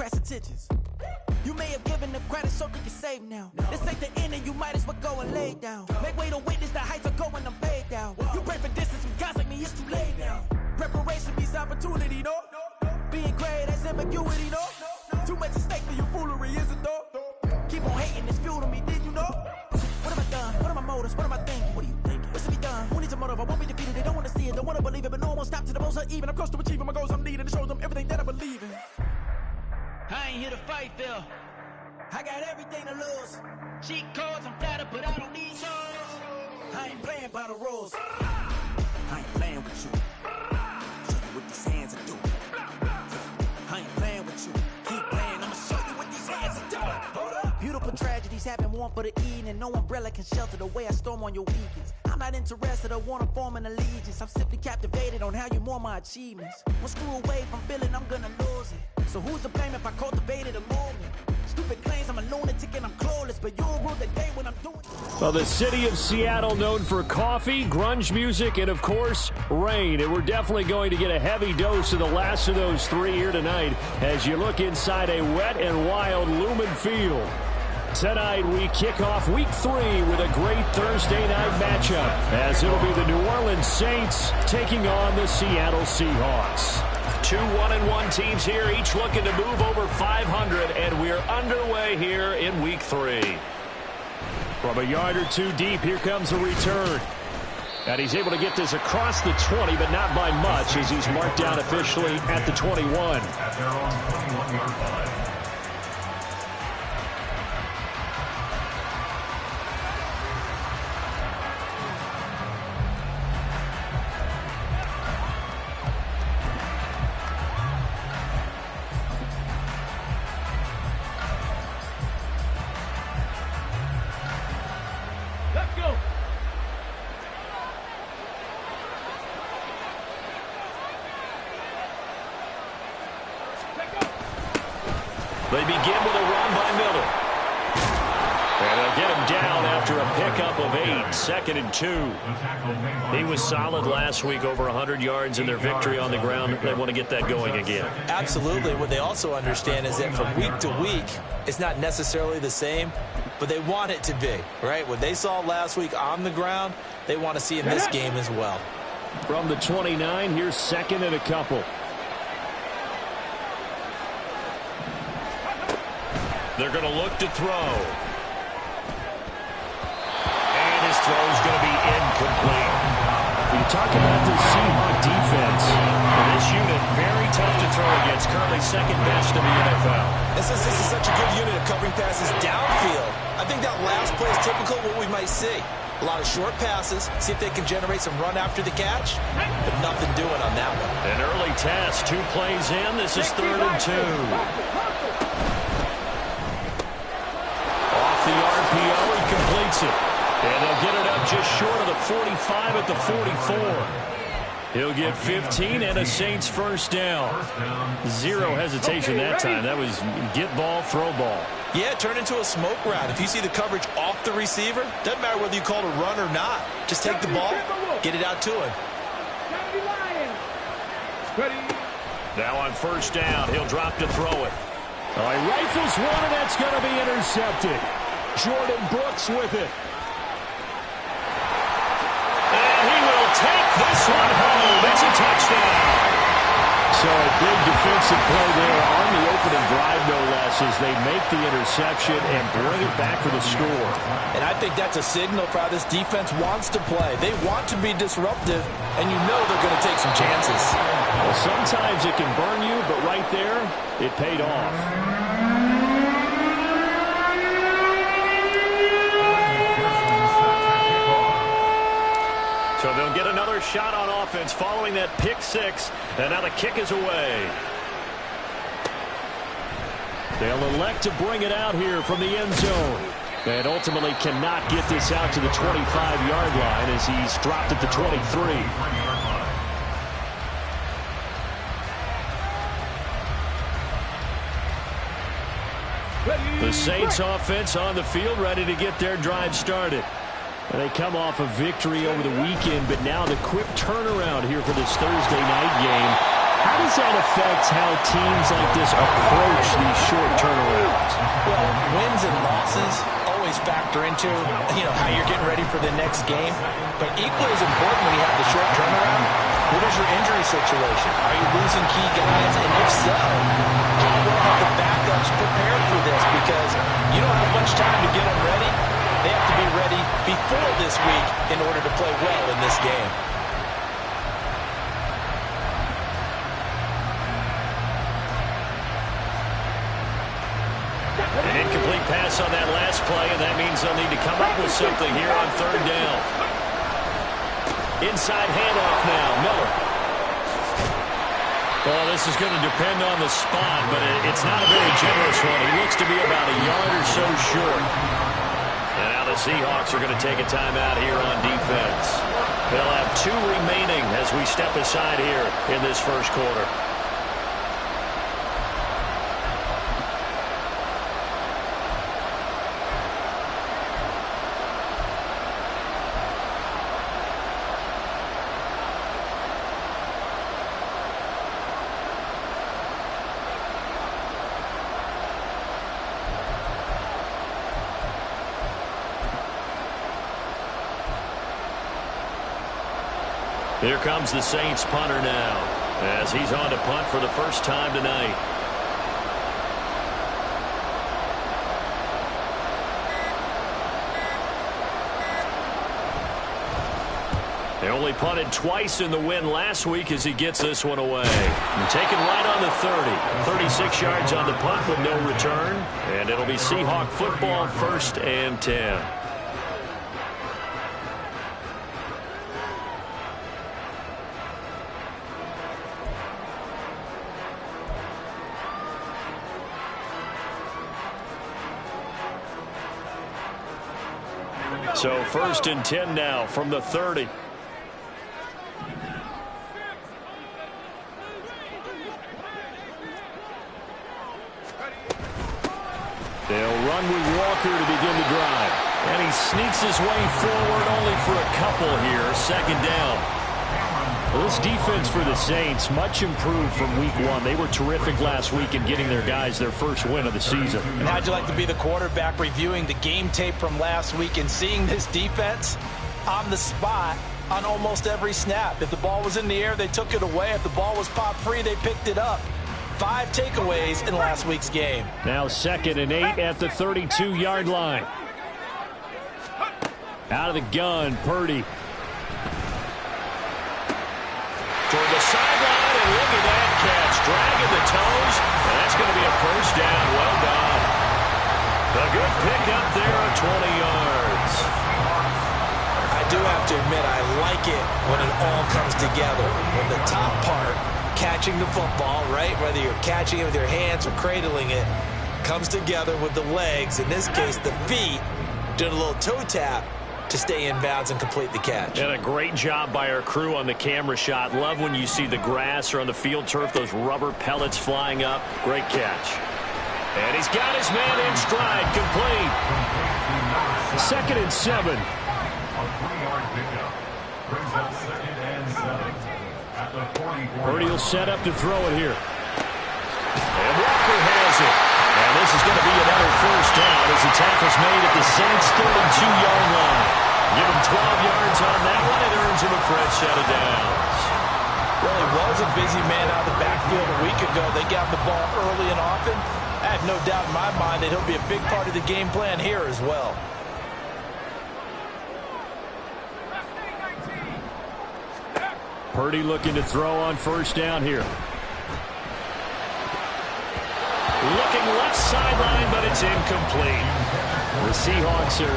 crass intentions. You may have given them credit so they can save now. This ain't the end and you might as well go and lay down. Make way to witness the heights are going, I'm paid down. You pray for distance from guys like me, it's too late now. Preparation means opportunity, no? Being great has ambiguity, no? Too much at stake for your foolery, is it though? Keep on hating, it's fuel to me, did you know? What have I done? What are my motives? What am I thinking? What are you thinking? What's to be done? Who needs a motive? I won't be defeated. They don't want to see it, don't want to believe it, but no one won't stop to the most even. I'm close to achieving my goals I'm needing to show them everything that I believe in. I ain't here to fight, Phil. I got everything to lose. Cheat codes, I'm flattered, but I don't need those. I ain't playing by the rules. I ain't playing with you. Show you what these hands are doing. I ain't playing with you. Keep playing, I'ma show you what these hands are doing. Hold up. Beautiful tragedies happen, one for the evening. No umbrella can shelter the way I storm on your weekends. I'm not interested or wanna form an allegiance. I'm simply captivated on how you mourn my achievements. One screw away from feeling I'm gonna lose it. So who's to blame if I cultivated a moment? Stupid claims I'm a lunatic and I'm clueless, but you'll rule the day when I'm doing it. Well, the city of Seattle known for coffee, grunge music, and, of course, rain. And we're definitely going to get a heavy dose of the last of those three here tonight as you look inside a wet and wild Lumen Field. Tonight, we kick off Week 3 with a great Thursday night matchup, as it'll be the New Orleans Saints taking on the Seattle Seahawks. Two 1-1 teams here, each looking to move over 500, and we're underway here in Week 3. From a yard or two deep, here comes a return. And he's able to get this across the 20, but not by much, as he's marked down officially at the 21. At their own 21-yard line. They begin with a run by Miller. And they'll get him down after a pickup of 8, 2nd and 2. He was solid last week, over 100 yards in their victory on the ground. They want to get that going again. Absolutely. What they also understand is that from week to week, it's not necessarily the same, but they want it to be, right? What they saw last week on the ground, they want to see in this game as well. From the 29, here's 2nd and a couple. They're going to look to throw. And his throw is going to be incomplete. You talk about the Seahawk defense. This unit, very tough to throw against. Currently second best in the NFL. This is such a good unit of covering passes downfield. I think that last play is typical of what we might see. A lot of short passes, see if they can generate some run after the catch, but nothing doing on that one. An early test, 2 plays in. This is 3rd and 2. The RPO, he completes it. And they'll get it up just short of the 45 at the 44. He'll get 15 and a Saints first down. Zero hesitation that time. That was get ball, throw ball. Yeah, turn into a smoke route. If you see the coverage off the receiver, doesn't matter whether you call it a run or not. Just take the ball, get it out to him. Now on first down, he'll drop to throw it. Oh, he rifles one, and that's going to be intercepted. Jordan Brooks with it. And he will take this one home. It's a touchdown. So a big defensive play there on the opening drive, no less, as they make the interception and bring it back for the score. And I think that's a signal for how this defense wants to play. They want to be disruptive, and you know they're going to take some chances. Well, sometimes it can burn you, but right there, it paid off. So they'll get another shot on offense following that pick 6, and now the kick is away. They'll elect to bring it out here from the end zone, and ultimately cannot get this out to the 25-yard line as he's dropped at the 23. The Saints offense on the field, ready to get their drive started. They come off a victory over the weekend, but now the quick turnaround here for this Thursday night game. How does that affect how teams like this approach these short turnarounds? Well, wins and losses always factor into, how you're getting ready for the next game. But equally as important when you have the short turnaround, what is your injury situation? Are you losing key guys? And if so, how well have the backups prepared for this? Because you don't have much time to get them ready. They have to be ready before this week in order to play well in this game. An incomplete pass on that last play, and that means they'll need to come up with something here on third down. Inside handoff now, Miller. Well, this is going to depend on the spot, but it's not a very generous one. He looks to be about a yard or so short. And now the Seahawks are going to take a timeout here on defense. They'll have 2 remaining as we step aside here in this first quarter. Here comes the Saints punter now as he's on to punt for the first time tonight. They only punted twice in the win last week as he gets this one away. And taken right on the 30. 36 yards on the punt with no return. And it'll be Seahawk football, 1st and 10. So 1st and 10 now from the 30. They'll run with Walker to begin the drive. And he sneaks his way forward only for a couple here. 2nd down. Well, this defense for the Saints, much improved from week 1. They were terrific last week in getting their guys their first win of the season. And how'd you like to be the quarterback reviewing the game tape from last week and seeing this defense on the spot on almost every snap? If the ball was in the air, they took it away. If the ball was pop free, they picked it up. 5 takeaways in last week's game. Now 2nd and 8 at the 32-yard line. Out of the gun, Purdy. Toward the sideline, and look at that catch. Dragging the toes, and that's going to be a 1st down. Well done. A good pick up there on 20 yards. I do have to admit, I like it when it all comes together. When the top part, catching the football, right, whether you're catching it with your hands or cradling it, comes together with the legs, in this case the feet, doing a little toe tap to stay in bounds and complete the catch. And a great job by our crew on the camera shot. Love when you see the grass or on the field turf, those rubber pellets flying up. Great catch. And he's got his man in stride, complete. 2nd and 7. A 3-yard pickup brings up 2nd and 7 at the 44. Purdy will set up to throw it here. And Walker has it. And this is going to be another 1st down as the tackle's made at the Saints' 32-yard line. Give him 12 yards on that one. It earns him a fresh set of downs. Well, he was a busy man out of the backfield a week ago. They got the ball early and often. I have no doubt in my mind that he'll be a big part of the game plan here as well. Purdy looking to throw on 1st down here. Looking left sideline, but it's incomplete. The Seahawks are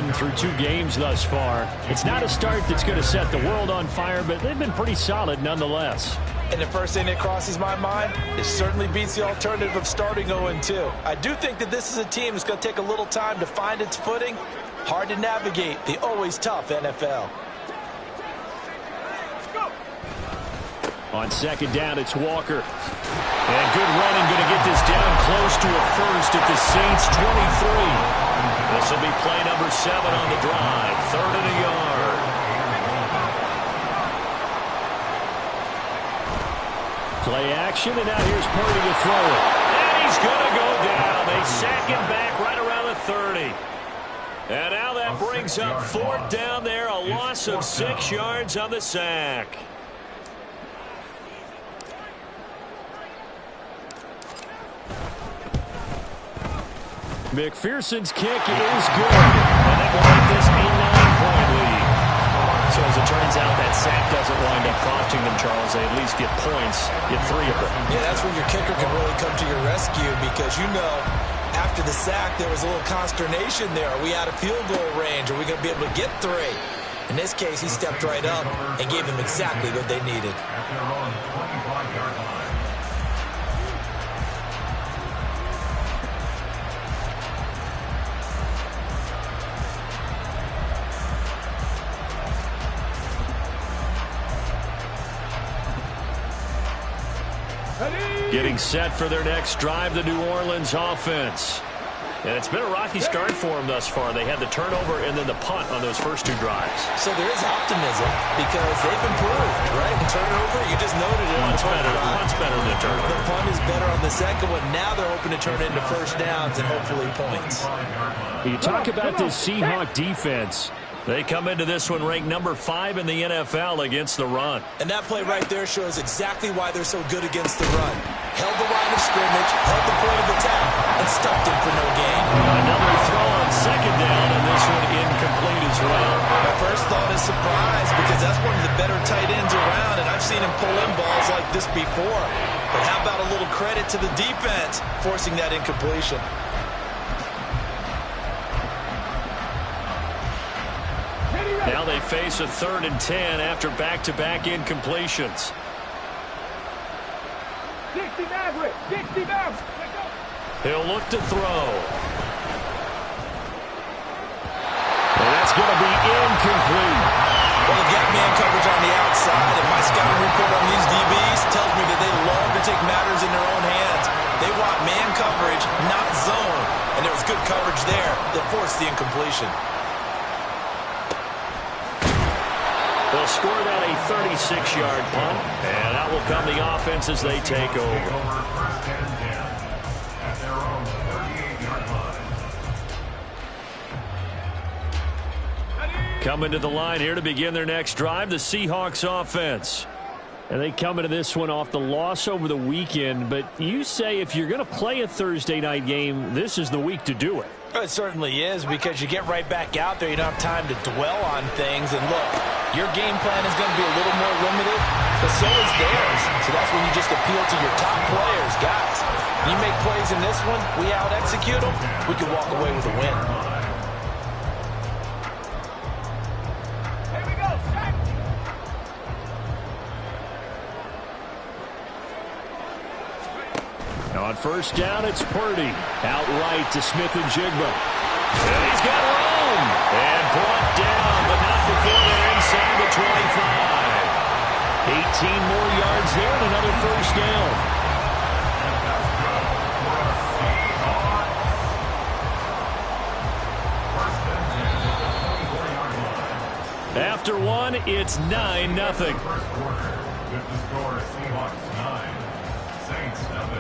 1-1 through 2 games thus far. It's not a start that's going to set the world on fire, but they've been pretty solid nonetheless. And the first thing that crosses my mind, it certainly beats the alternative of starting 0-2. I do think that this is a team that's going to take a little time to find its footing. Hard to navigate the always tough NFL. On 2nd down, it's Walker. And good running, going to get this down close to a 1st at the Saints' 23. This will be play number 7 on the drive. 3rd and a yard. Play action, and now here's Purdy to throw it. And he's going to go down. They sack him back right around the 30. And now that brings up 4th down there, a loss of 6 yards on the sack. McPherson's kick is good. And that will make this a 9-point lead. So as it turns out, that sack doesn't wind up costing them, Charles. They at least get points, get 3 of them. Yeah, that's when your kicker can really come to your rescue because, you know, after the sack, there was a little consternation there. Are we out of field goal range? Are we going to be able to get 3? In this case, he stepped right up and gave them exactly what they needed. At their own 25-yard line. Getting set for their next drive, the New Orleans offense. And it's been a rocky start for them thus far. They had the turnover and then the punt on those first 2 drives. So there is optimism because they've improved, right? The turnover, you just noted it. Punt's better than the turnover. The punt is better on the second one. Now they're hoping to turn it into first downs and hopefully points. You talk about this Seahawk defense. They come into this one ranked number 5 in the NFL against the run. And that play right there shows exactly why they're so good against the run. Held the line of scrimmage, held the point of attack, and stuffed him for no gain. Another throw on 2nd down, and this one incomplete as well. My first thought is surprise because that's one of the better tight ends around, and I've seen him pull in balls like this before. But how about a little credit to the defense forcing that incompletion? Now they face a 3rd and 10 after back-to-back incompletions. 60 Maverick! 60 Maverick! He'll look to throw. And that's going to be incomplete. Well, they've got man coverage on the outside, and my scouting report on these DBs tells me that they love to take matters in their own hands. They want man coverage, not zone. And there was good coverage there that forced the incompletion. They'll score that a 36-yard punt, and out will come the offense as they take over. First and 10 at their own 38-yard line. Coming to the line here to begin their next drive, the Seahawks offense. And they come into this one off the loss over the weekend, but you say if you're going to play a Thursday night game, this is the week to do it. It certainly is because you get right back out there. You don't have time to dwell on things. And look, your game plan is going to be a little more limited, but so is theirs. So that's when you just appeal to your top players. Guys, you make plays in this one, we out-execute them, we can walk away with a win. Here we go, sack! On first down, it's Purdy. Out right to Smith-Njigba. And he's got room. And brought down, but not before they're inside the 25. 18 more yards there and another first down. After one, it's 9-0.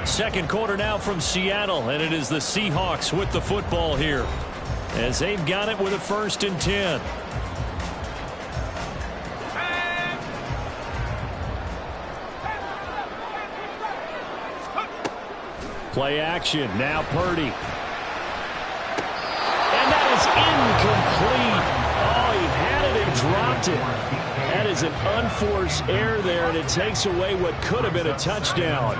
Second quarter now from Seattle, and it is the Seahawks with the football here as they've got it with a 1st and 10. Play action, now Purdy. And that is incomplete. Oh, he had it and dropped it. That is an unforced error there, and it takes away what could have been a touchdown.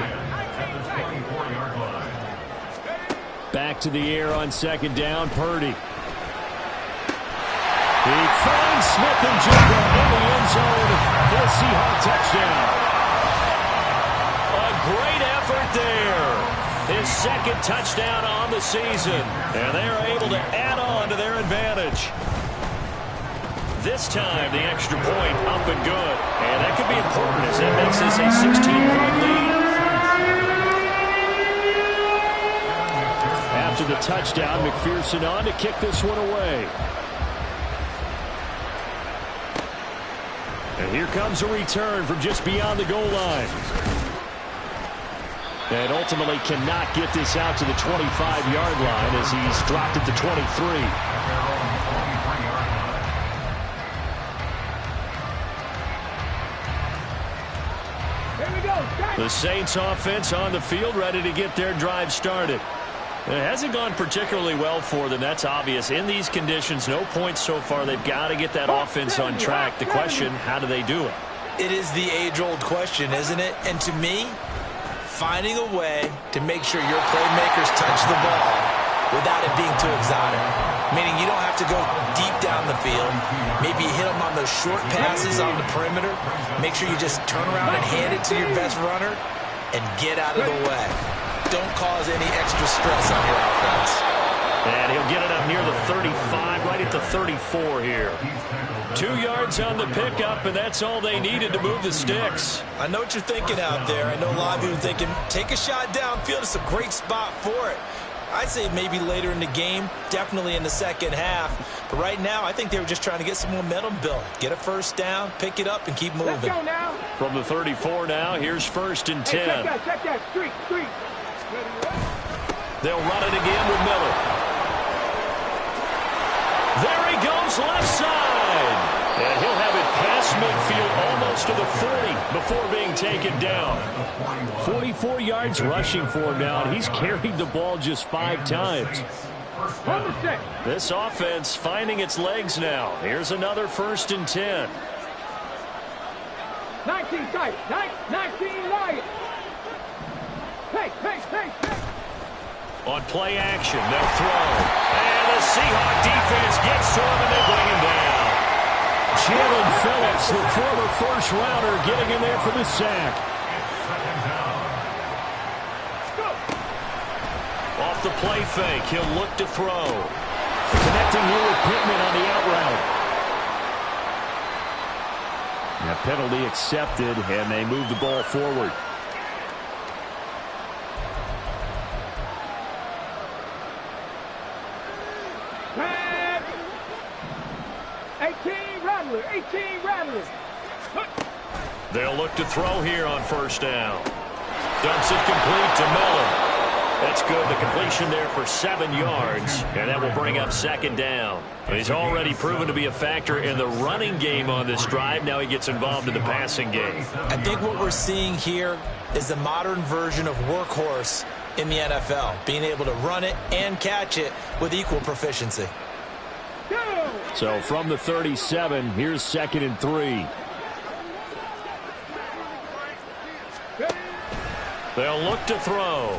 Back to the air on 2nd down, Purdy. He finds Smith-Njigba in the end zone for a Seahawk touchdown. A great effort there. His 2nd touchdown on the season, and they are able to add on to their advantage. This time, the extra point up and good, and that could be important as that makes this a 16-point lead. After the touchdown, McPherson on to kick this one away. And here comes a return from just beyond the goal line. And ultimately cannot get this out to the 25-yard line as he's dropped it to 23. The Saints offense on the field, ready to get their drive started. It hasn't gone particularly well for them. That's obvious. In these conditions, no points so far. They've got to get that offense on track. The question, how do they do it? It is the age-old question, isn't it? And to me, finding a way to make sure your playmakers touch the ball without it being too exotic. Meaning you don't have to go deep down the field. Maybe you hit them on those short passes on the perimeter. Make sure you just turn around and hand it to your best runner and get out of the way. Don't cause any extra stress on your offense. And he'll get it up near the 35, right at the 34 here. 2 yards on the pickup, and that's all they needed to move the sticks. I know what you're thinking out there. I know a lot of you are thinking, take a shot downfield. It's a great spot for it. I'd say maybe later in the game, definitely in the second half. But right now, I think they were just trying to get some momentum built. Get a first down, pick it up, and keep moving. Let's go now. From the 34 now, here's 1st and 10. Hey, check that. Street. They'll run it again with Miller. There he goes, left side. And he'll have it past midfield almost to the 40 before being taken down. 44 yards rushing for him now, and he's carried the ball just 5 times. This offense finding its legs now. Here's another 1st and 10. 19 tight. 19 light. Hey. On play action, they'll throw. And the Seahawk defense gets to him, and they bring him down. Jalen Phillips, the former first-rounder, getting in there for the sack. Off the play fake, he'll look to throw. Connecting here with Pittman on the out route. That penalty accepted, and they move the ball forward. They'll look to throw here on 1st down. Dumps it complete to Miller. That's good. The completion there for 7 yards, and that will bring up 2nd down. He's already proven to be a factor in the running game on this drive. Now he gets involved in the passing game. I think what we're seeing here is the modern version of workhorse in the NFL, being able to run it and catch it with equal proficiency. So from the 37, here's 2nd and 3. They'll look to throw.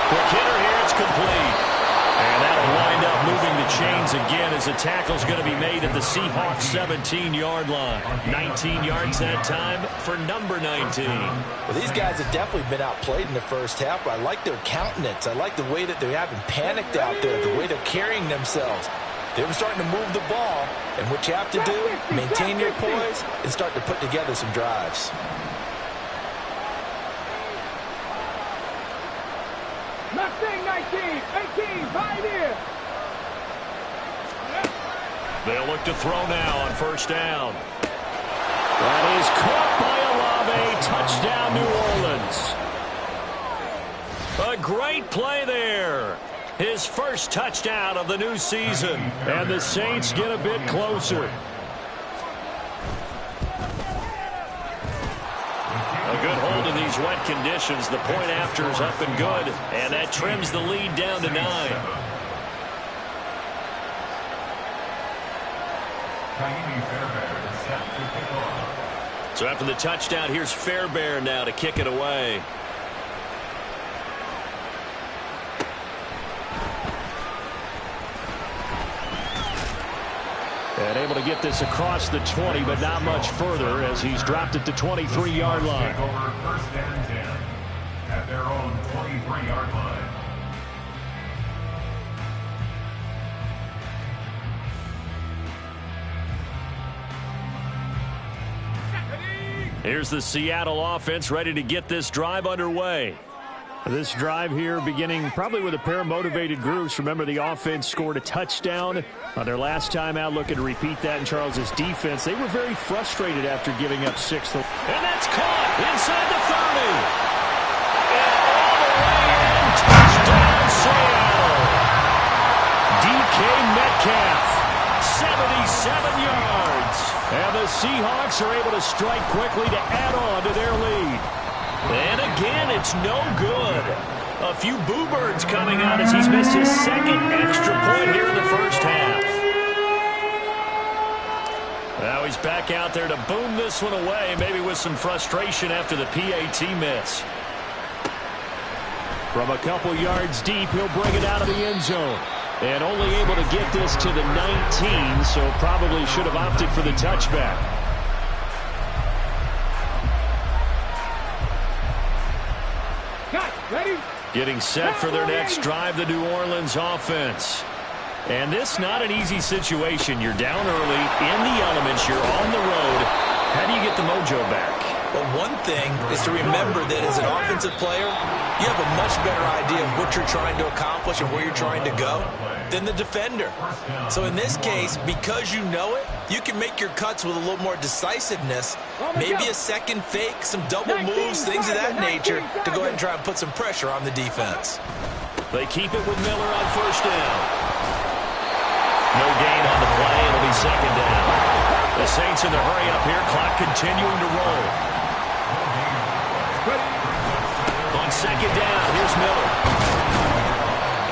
Quick hitter here, it's complete. And that'll wind up moving the chains again as the tackle's going to be made at the Seahawks 17-yard line. 19 yards that time for number 19. Well, these guys have definitely been outplayed in the first half, but I like their countenance. I like the way that they haven't panicked out there, the way they're carrying themselves. They were starting to move the ball, and what you have to do, maintain your poise and start to put together some drives. Mustang 19, 18, right here. They'll look to throw now on 1st down. That is caught by Olave. Touchdown, New Orleans. A great play there. His first touchdown of the new season. And the Saints get a bit closer. A good hold in these wet conditions. The point after is up and good. And that trims the lead down to 9. So after the touchdown, here's Fairbairn now to kick it away. And able to get this across the 20, but not much further as he's dropped it to 23-yard line. Over 1st and 10 at their own 23-yard line. Here's the Seattle offense ready to get this drive underway. This drive here beginning probably with a pair of motivated groups. Remember, the offense scored a touchdown on their last time out. Looking to repeat that in Charles's defense. They were very frustrated after giving up 6. And that's caught inside the 30. Seahawks are able to strike quickly to add on to their lead. And again, it's no good. A few boo birds coming out as he's missed his second extra point here in the first half. Now he's back out there to boom this one away, maybe with some frustration after the PAT miss. From a couple yards deep, he'll bring it out of the end zone. And only able to get this to the 19, so probably should have opted for the touchback. Ready? Getting set for their next drive, the New Orleans offense. And this not an easy situation. You're down early, in the elements, you're on the road. How do you get the mojo back? Well, one thing is to remember that as an offensive player, you have a much better idea of what you're trying to accomplish and where you're trying to go than the defender. So in this case, because you know it, you can make your cuts with a little more decisiveness, maybe a second fake, some double moves, things of that nature, to go ahead and try and put some pressure on the defense. They keep it with Miller on first down. No gain on the play. It'll be second down. The Saints in the hurry up here. Clock continuing to roll. On second down, here's Miller.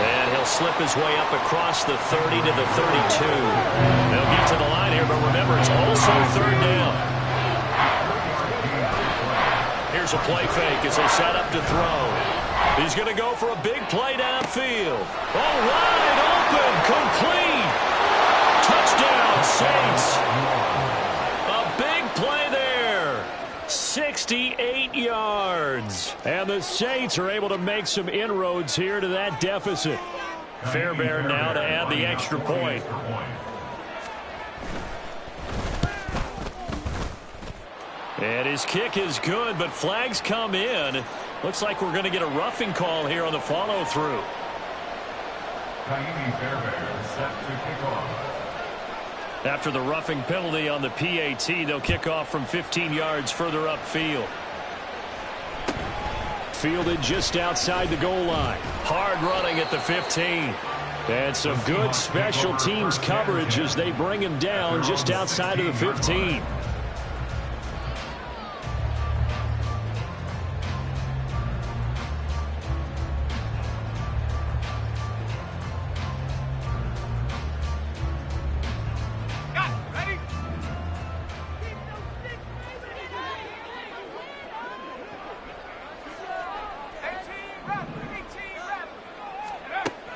And he'll slip his way up across the 30 to the 32. They'll get to the line here, but remember, it's also third down. Here's a play fake as they set up to throw. He's going to go for a big play downfield. Oh, wide open, complete. Touchdown, Saints. A big play there. 68 yards. And the Saints are able to make some inroads here to that deficit. Fairbairn now to add the extra point. And his kick is good, but flags come in. Looks like we're going to get a roughing call here on the follow-through. Fairbairn set to kick off. After the roughing penalty on the PAT, they'll kick off from 15 yards further upfield. Fielded just outside the goal line. Hard running at the 15. And some good special teams coverage as they bring him down just outside of the 15.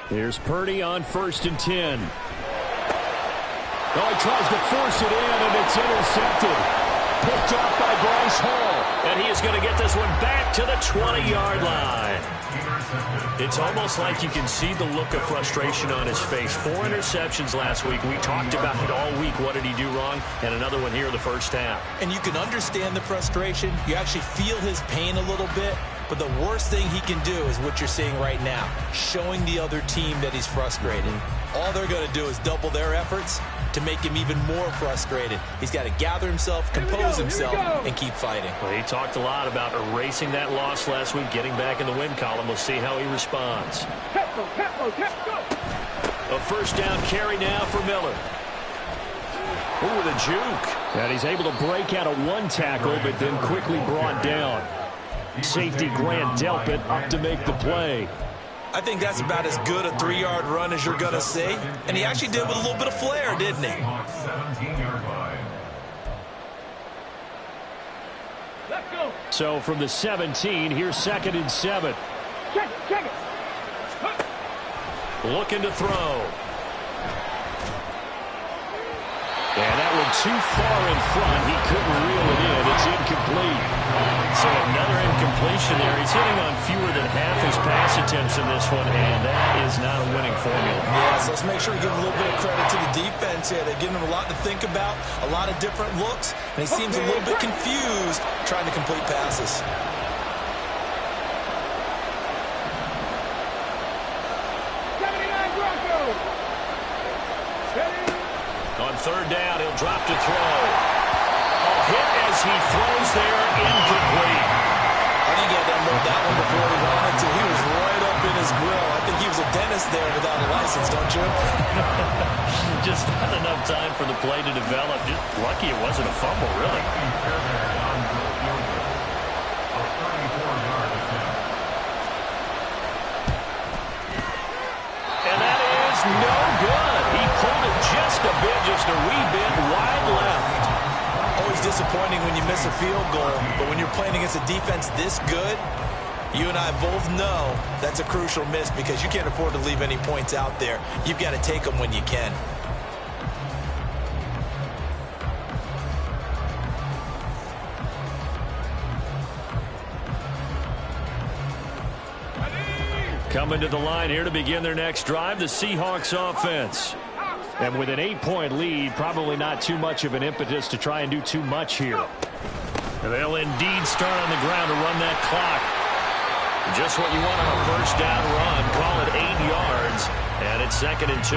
Here's Purdy on 1st and 10. Oh, he tries to force it in, and it's intercepted. Picked off by Bryce Hall. And he is going to get this one back to the 20-yard line. It's almost like you can see the look of frustration on his face. 4 interceptions last week. We talked about it all week. What did he do wrong? And another one here in the first half. And you can understand the frustration. You actually feel his pain a little bit. But the worst thing he can do is what you're seeing right now, showing the other team that he's frustrated. All they're going to do is double their efforts to make him even more frustrated. He's got to gather himself, compose himself, and keep fighting. Well, he talked a lot about erasing that loss last week, getting back in the win column. We'll see how he responds. A first down carry now for Miller. Ooh, the juke. And he's able to break out of one tackle, but then quickly brought down. Safety Grant Delpit up to make the play. I think that's about as good a 3-yard run as you're going to see. And he actually did with a little bit of flair, didn't he? 17-yard line. Let's go. So from the 17, here's 2nd and 7. Check it. Looking to throw. And that one too far in front. He couldn't reel it in. It's incomplete. So another incompletion there. He's hitting on fewer than half his pass attempts in this one, and that is not a winning formula. Yeah, so let's make sure we give a little bit of credit to the defense here. They're giving him a lot to think about, a lot of different looks, and he seems a little bit confused trying to complete passes. On 3rd down, he'll drop to throw. A hit as he throws there, incomplete. I think he had to unload that one before he wanted to. He was right up in his grill. I think he was a dentist there without a license, don't you? Just not enough time for the play to develop. Just lucky it wasn't a fumble, really. And that is no good. He pulled it just a bit, just a wee bit wide left. Always disappointing when you miss a field goal, but when you're playing against a defense this good, you and I both know that's a crucial miss because you can't afford to leave any points out there. You've got to take them when you can. Coming to the line here to begin their next drive, the Seahawks offense. And with an 8-point lead, probably not too much of an impetus to try and do too much here. They'll indeed start on the ground to run that clock. Just what you want on a first down run. Call it 8 yards, and it's 2nd and 2.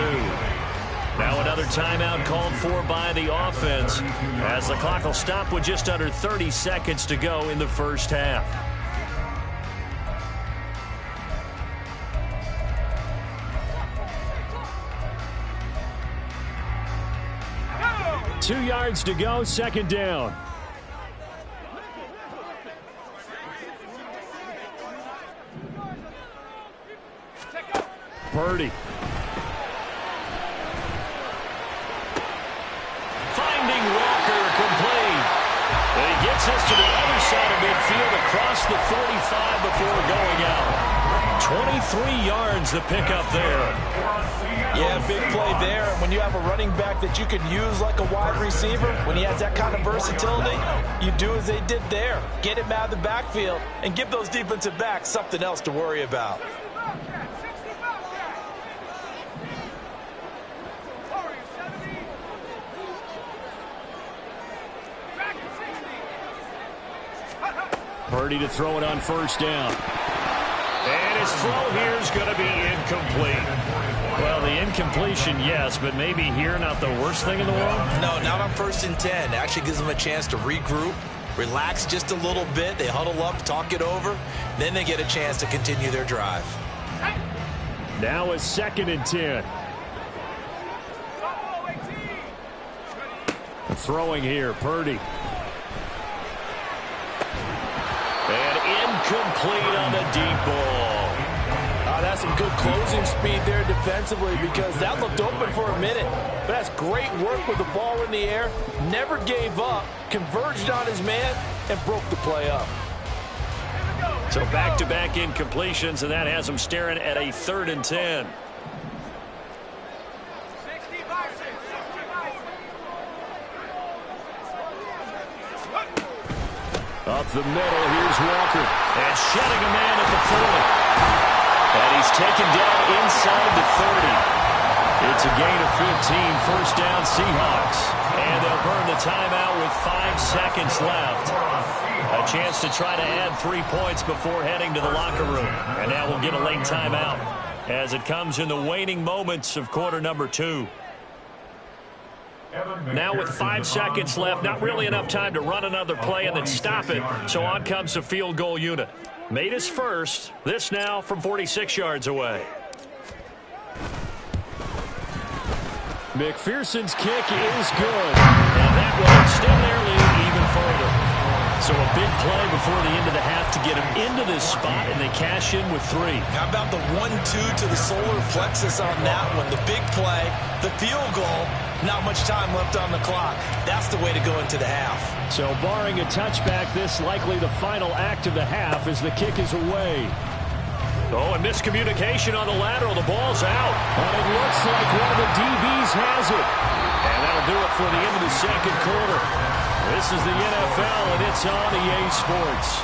Now another timeout called for by the offense as the clock will stop with just under 30 seconds to go in the first half. Two yards to go, 2nd down. Purdy. Finding Walker, complete. And he gets us to the other side of midfield across the 45 before going out. 23 yards the pickup there. Yeah, big play there. When you have a running back that you can use like a wide receiver, when he has that kind of versatility, you do as they did there. Get him out of the backfield and give those defensive backs something else to worry about. Purdy to throw it on first down. And his throw here is going to be incomplete. Well, the incompletion, yes, but maybe here not the worst thing in the world? No, not on 1st and 10. It actually gives them a chance to regroup, relax just a little bit. They huddle up, talk it over. Then they get a chance to continue their drive. Now it's 2nd and 10. Throwing here, Purdy. And incomplete on the deep ball. That's some good closing speed there defensively because that looked open for a minute. But that's great work with the ball in the air. Never gave up, converged on his man, and broke the play up. So back-to-back incompletions, and that has them staring at a 3rd and 10. Up the middle, here's Walker. And shedding a man at the 40. And he's taken down inside the 30. It's a gain of 15, first down Seahawks. And they'll burn the timeout with 5 seconds left. A chance to try to add 3 points before heading to the locker room. And now we'll get a late timeout as it comes in the waning moments of quarter number 2. Now with 5 seconds left, not really enough time to run another play and then stop it. So on comes the field goal unit. Made his first. This now from 46 yards away. McPherson's kick is good. And that will extend their lead even further. So a big play before the end of the half to get him into this spot, and they cash in with 3. How about the 1-2 to the solar plexus on that one? The big play, the field goal, not much time left on the clock. That's the way to go into the half. So barring a touchback, this likely the final act of the half as the kick is away. Oh, and miscommunication on the lateral. The ball's out. And it looks like one of the DBs has it. And that'll do it for the end of the second quarter. This is the NFL, and it's on EA Sports.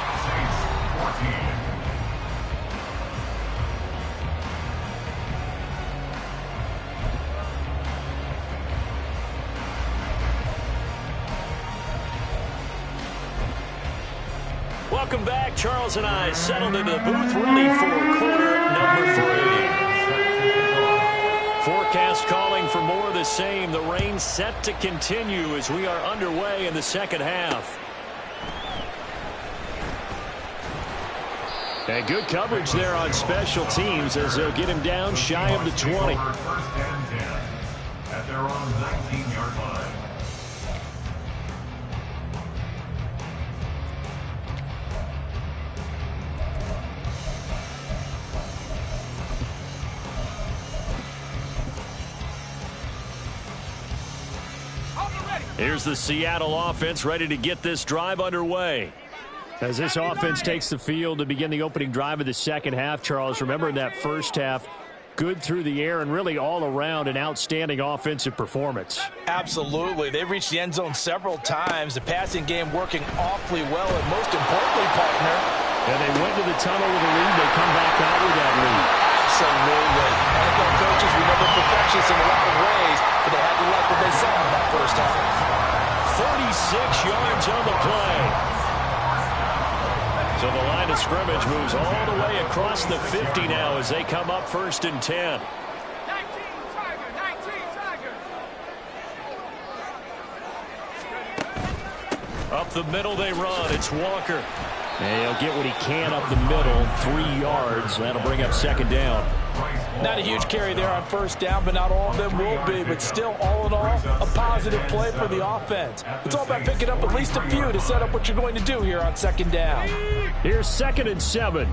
Welcome back. Charles and I settled into the booth, ready for quarter number 3. Forecast calling for more of the same. The rain set to continue as we are underway in the second half. And good coverage there on special teams as they'll get him down shy of the 20. First and 10 at their own 19-yard line. Here's the Seattle offense ready to get this drive underway. As this offense takes the field to begin the opening drive of the second half, Charles, remember in that first half, good through the air and really all around an outstanding offensive performance. Absolutely. They reached the end zone several times. The passing game working awfully well, and most importantly, partner. And they went to the tunnel with a lead. They come back out with that lead. Absolutely. NFL coaches, we know they're perfectionists in a lot of ways, but they had to like what they saw in that first half. 36 yards on the play. So the line of scrimmage moves all the way across the 50 now as they come up 1st and 10. 19 Tiger. Up the middle they run. It's Walker. And he'll get what he can up the middle, 3 yards. That'll bring up 2nd down. Not a huge carry there on 1st down, but not all of them will be. But still, all in all, a positive play for the offense. It's all about picking up at least a few to set up what you're going to do here on 2nd down. Here's 2nd and 7.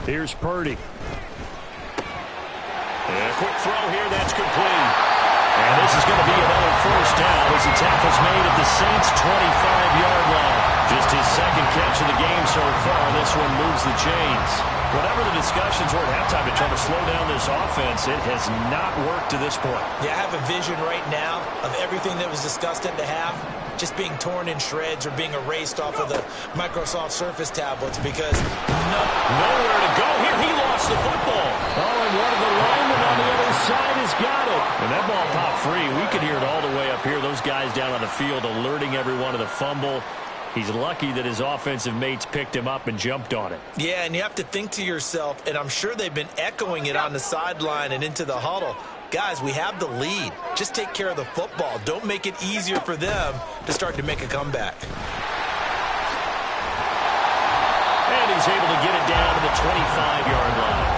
Here's Purdy. And a quick throw here, that's complete. And this is going to be another 1st down as the tackle's made at the Saints' 25-yard line. Just his 2nd catch of the game so far. This one moves the chains. Whatever the discussions were at halftime to try to slow down this offense, it has not worked to this point. Yeah, I have a vision right now of everything that was discussed at the half just being torn in shreds or being erased off of the Microsoft Surface tablets because nowhere to go here. He lost the football. Oh, and one of the linemen on the other side has got it. And that ball popped free. We could hear it all the way up here. Those guys down on the field alerting everyone of the fumble. He's lucky that his offensive mates picked him up and jumped on it. Yeah, and you have to think to yourself, and I'm sure they've been echoing it on the sideline and into the huddle. Guys, we have the lead. Just take care of the football. Don't make it easier for them to start to make a comeback. And he's able to get it down to the 25-yard line.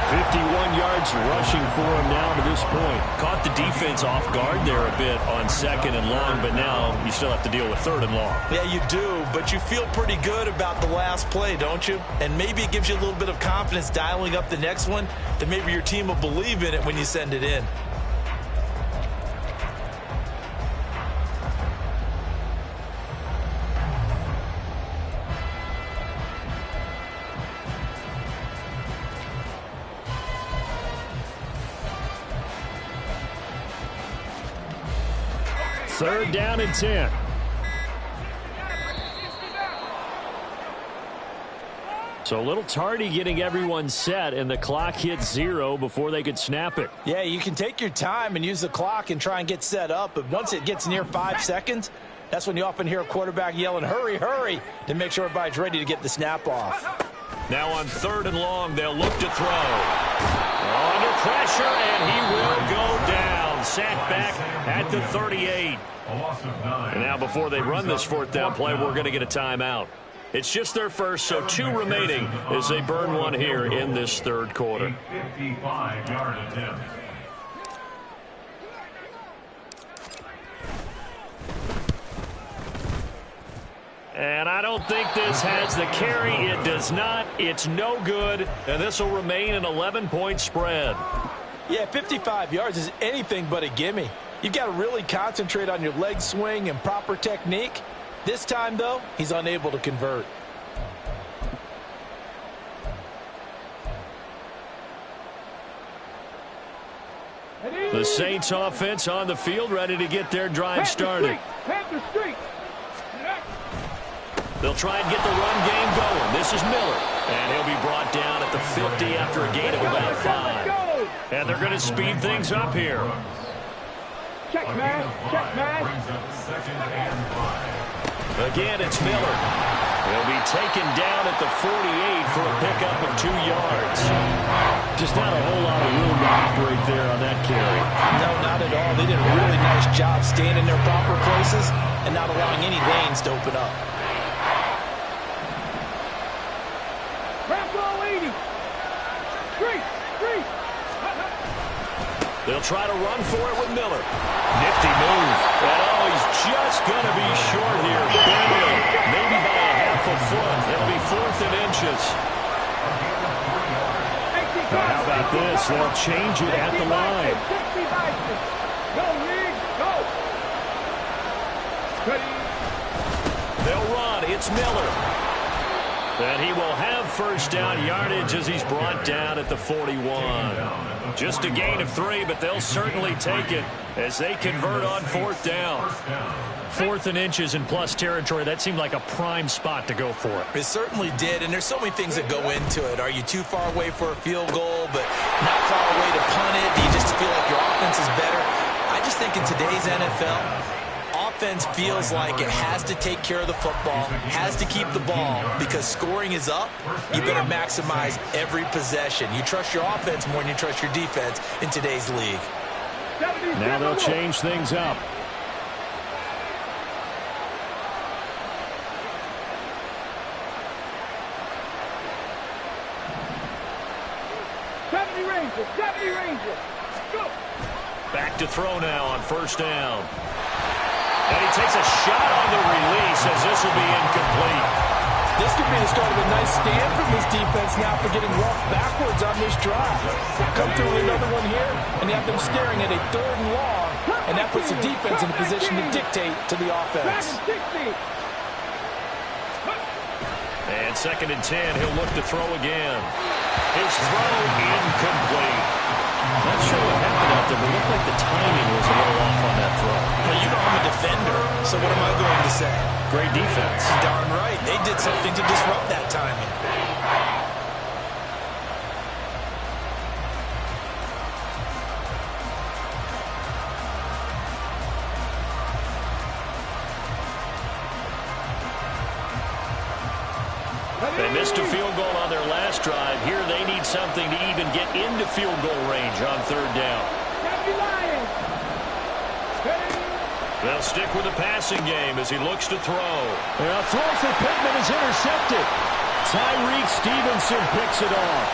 51 yards rushing for him now to this point. Caught the defense off guard there a bit on 2nd and long, but now you still have to deal with 3rd and long. Yeah, you do, but you feel pretty good about the last play, don't you? And maybe it gives you a little bit of confidence dialing up the next one that maybe your team will believe in it when you send it in. Third down and 10. So a little tardy getting everyone set, and the clock hit 0 before they could snap it. Yeah, you can take your time and use the clock and try and get set up, but once it gets near 5 seconds, that's when you often hear a quarterback yelling, hurry, hurry, to make sure everybody's ready to get the snap off. Now on 3rd and long, they'll look to throw. Under pressure, and he will go down. Sacked back at the 38. And now before they run this 4th down play, we're going to get a timeout. It's just their first, so 2 remaining as they burn one here in this 3rd quarter. 55-yard attempt. And I don't think this has the carry. It does not. It's no good. And this will remain an 11-point spread. Yeah, 55 yards is anything but a gimme. You've got to really concentrate on your leg swing and proper technique. This time, though, he's unable to convert. The Saints offense on the field, ready to get their drive started. They'll try and get the run game going. This is Miller. And he'll be brought down at the 50 after a gain of about 5. And they're going to speed things up here. Check, man. Check, man. Again, it's Miller. He'll be taken down at the 48 for a pickup of 2 yards. Just not a whole lot of room to operate there on that carry. No, not at all. They did a really nice job staying in their proper places and not allowing any lanes to open up. They'll try to run for it with Miller. Nifty move. And oh, he's just going to be short here. Barely. Maybe by a half a foot. It'll be 4th and inches. Now, how about this? They'll change it at the line. They'll run. It's Miller. And he will have first down yardage as he's brought down at the 41. Just a gain of 3, but they'll certainly take it as they convert on 4th down. 4th and inches in plus territory. That seemed like a prime spot to go for it. It certainly did, and there's so many things that go into it. Are you too far away for a field goal, but not far away to punt it? Do you just feel like your offense is better? I just think in today's NFL, offense feels like it has to take care of the football, has to keep the ball, because scoring is up. You better maximize every possession. You trust your offense more than you trust your defense in today's league. Now they'll change things up. Back to throw now on first down. And he takes a shot on the release as this will be incomplete. This could be the start of a nice stand from this defense now for getting walked backwards on this drive. Come through with another one here, and you have them staring at a 3rd and long, and that puts the defense in a position to dictate to the offense. And 2nd and 10, he'll look to throw again. His throw incomplete. Not sure what happened out there, but it looked like the timing was a little off on that throw. Well, you know I'm a defender, so what am I going to say? Great defense. Darn right. They did something to disrupt that timing. They missed a field goal on their last drive. Here they need something to even get into field goal range on 3rd down. They'll stick with the passing game as he looks to throw. And a throw for Pittman is intercepted. Tyreek Stevenson picks it off.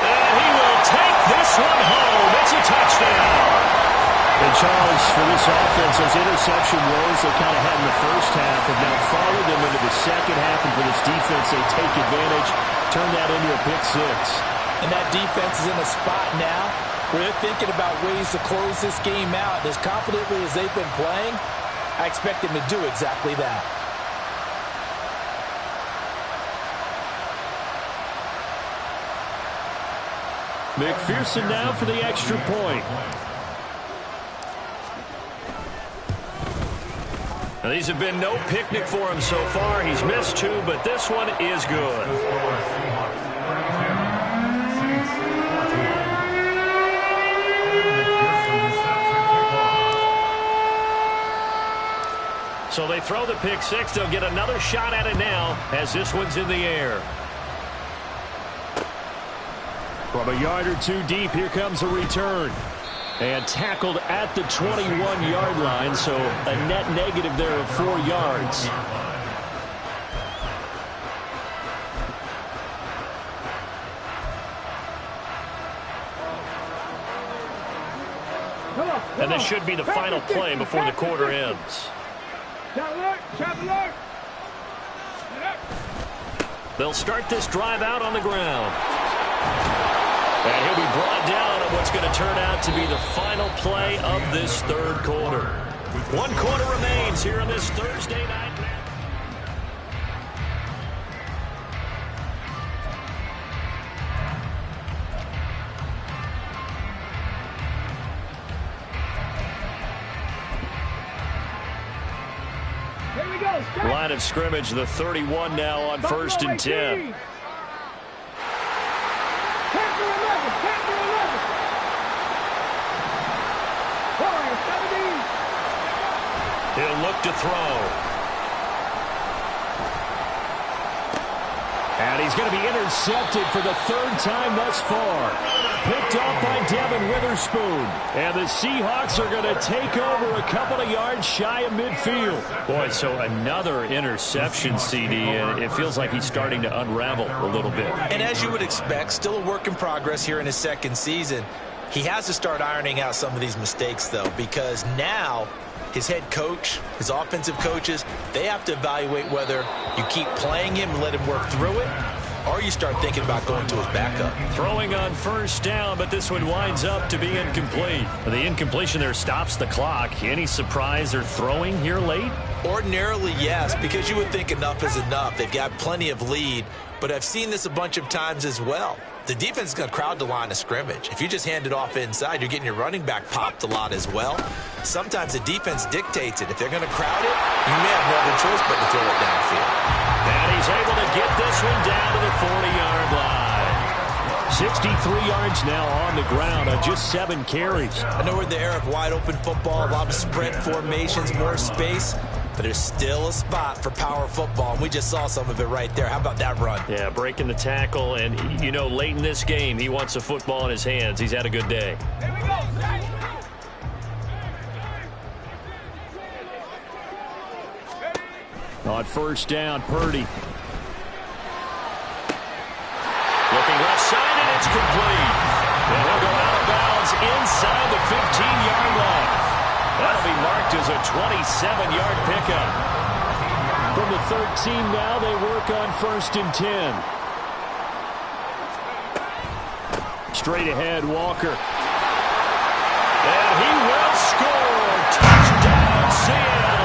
And he will take this one home. It's a touchdown. And Charles, for this offense, those interception woes they kind of had in the first half have now followed them into the second half. And for this defense, they take advantage, turn that into a pick 6. And that defense is in a spot now where they're thinking about ways to close this game out. As confidently as they've been playing, I expect them to do exactly that. McPherson now for the extra point. Now, these have been no picnic for him so far. He's missed 2, but this one is good. So they throw the pick 6. They'll get another shot at it now as this one's in the air. From a yard or 2 deep, here comes a return. And tackled at the 21-yard line, so a net negative there of 4 yards. And this should be the final play before the quarter ends. They'll start this drive out on the ground. And he'll be brought down on what's going to turn out to be the final play of this 3rd quarter. 1 quarter remains here on this Thursday night. Line of scrimmage, the 31 now on 1st and 10. He'll look to throw. And he's going to be intercepted for the third time thus far. Picked off by Devin Witherspoon. And the Seahawks are going to take over a couple of yards shy of midfield. Boy, so another interception, CD, and it feels like he's starting to unravel a little bit. And as you would expect, still a work in progress here in his second season. He has to start ironing out some of these mistakes, though, because now his head coach, his offensive coaches, they have to evaluate whether you keep playing him and let him work through it, or you start thinking about going to his backup. Throwing on first down, but this one winds up to be incomplete. The incompletion there stops the clock. Any surprise they're throwing here late? Ordinarily, yes, because you would think enough is enough. They've got plenty of lead, but I've seen this a bunch of times as well. The defense is going to crowd the line of scrimmage. If you just hand it off inside, you're getting your running back popped a lot as well. Sometimes the defense dictates it. If they're going to crowd it, you may have no other choice but to throw it downfield. And he's able to get this one down to the 40-yard line. 63 yards now on the ground on just 7 carries. I know we're in the era of wide-open football, a lot of spread formations, more space, but there's still a spot for power football, and we just saw some of it right there. How about that run? Yeah, breaking the tackle, and, you know, late in this game, he wants the football in his hands. He's had a good day. Here we go, On first down, Purdy. Looking left side, and it's complete. And he'll go out of bounds inside the 15-yard line. That'll be marked as a 27-yard pickup. From the 13 now, they work on 1st and 10. Straight ahead, Walker. And he will score. Touchdown, Seattle.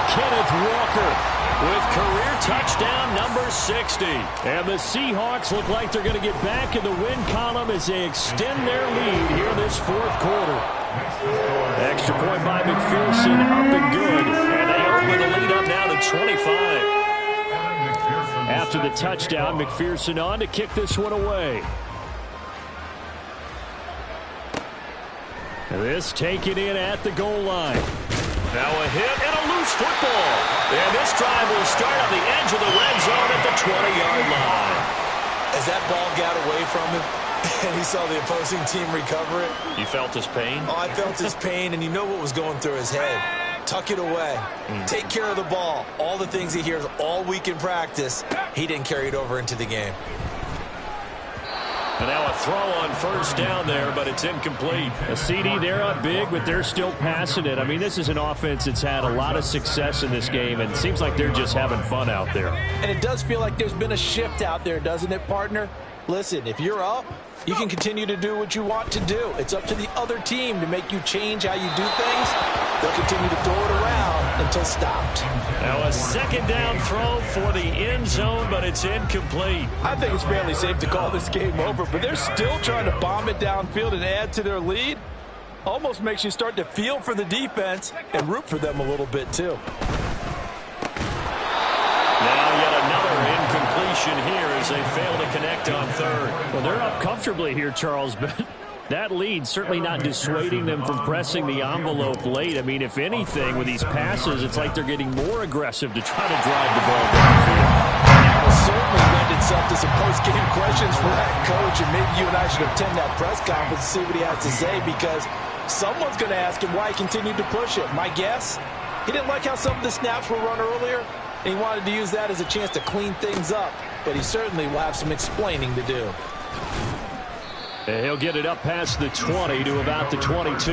Kenneth Walker with career touchdown number 60. And the Seahawks look like they're going to get back in the win column as they extend their lead here this 4th quarter. Extra point by McPherson, up and good. And they open the lead up now to 25. After the touchdown, McPherson on to kick this one away. And this taken in at the goal line. Now a hit and a loose football. And this drive will start on the edge of the red zone at the 20-yard line. As that ball got away from him and he saw the opposing team recover it. You felt his pain? Oh, I felt his pain, and you know what was going through his head. Tuck it away. Take care of the ball. All the things he hears all week in practice, he didn't carry it over into the game. And now a throw on first down there, but it's incomplete. A CD, they're up big, but they're still passing it. I mean, this is an offense that's had a lot of success in this game, and it seems like they're just having fun out there. And it does feel like there's been a shift out there, doesn't it, partner? Listen, if you're up, you can continue to do what you want to do. It's up to the other team to make you change how you do things. They'll continue to throw it around until stopped. Now a second down throw for the end zone, but it's incomplete. I think it's fairly safe to call this game over, but they're still trying to bomb it downfield and add to their lead. Almost makes you start to feel for the defense and root for them a little bit too. Now yet another incompletion here as they fail to connect on third. Well, they're up comfortably here, Charles, but that lead certainly not dissuading them from pressing the envelope late. I mean, if anything, with these passes, it's like they're getting more aggressive to try to drive the ball downfield. That will certainly lend itself to some post-game questions for that coach, and maybe you and I should attend that press conference to see what he has to say, because someone's going to ask him why he continued to push it. My guess, he didn't like how some of the snaps were run earlier, and he wanted to use that as a chance to clean things up, but he certainly will have some explaining to do. And he'll get it up past the 20 to about the 22.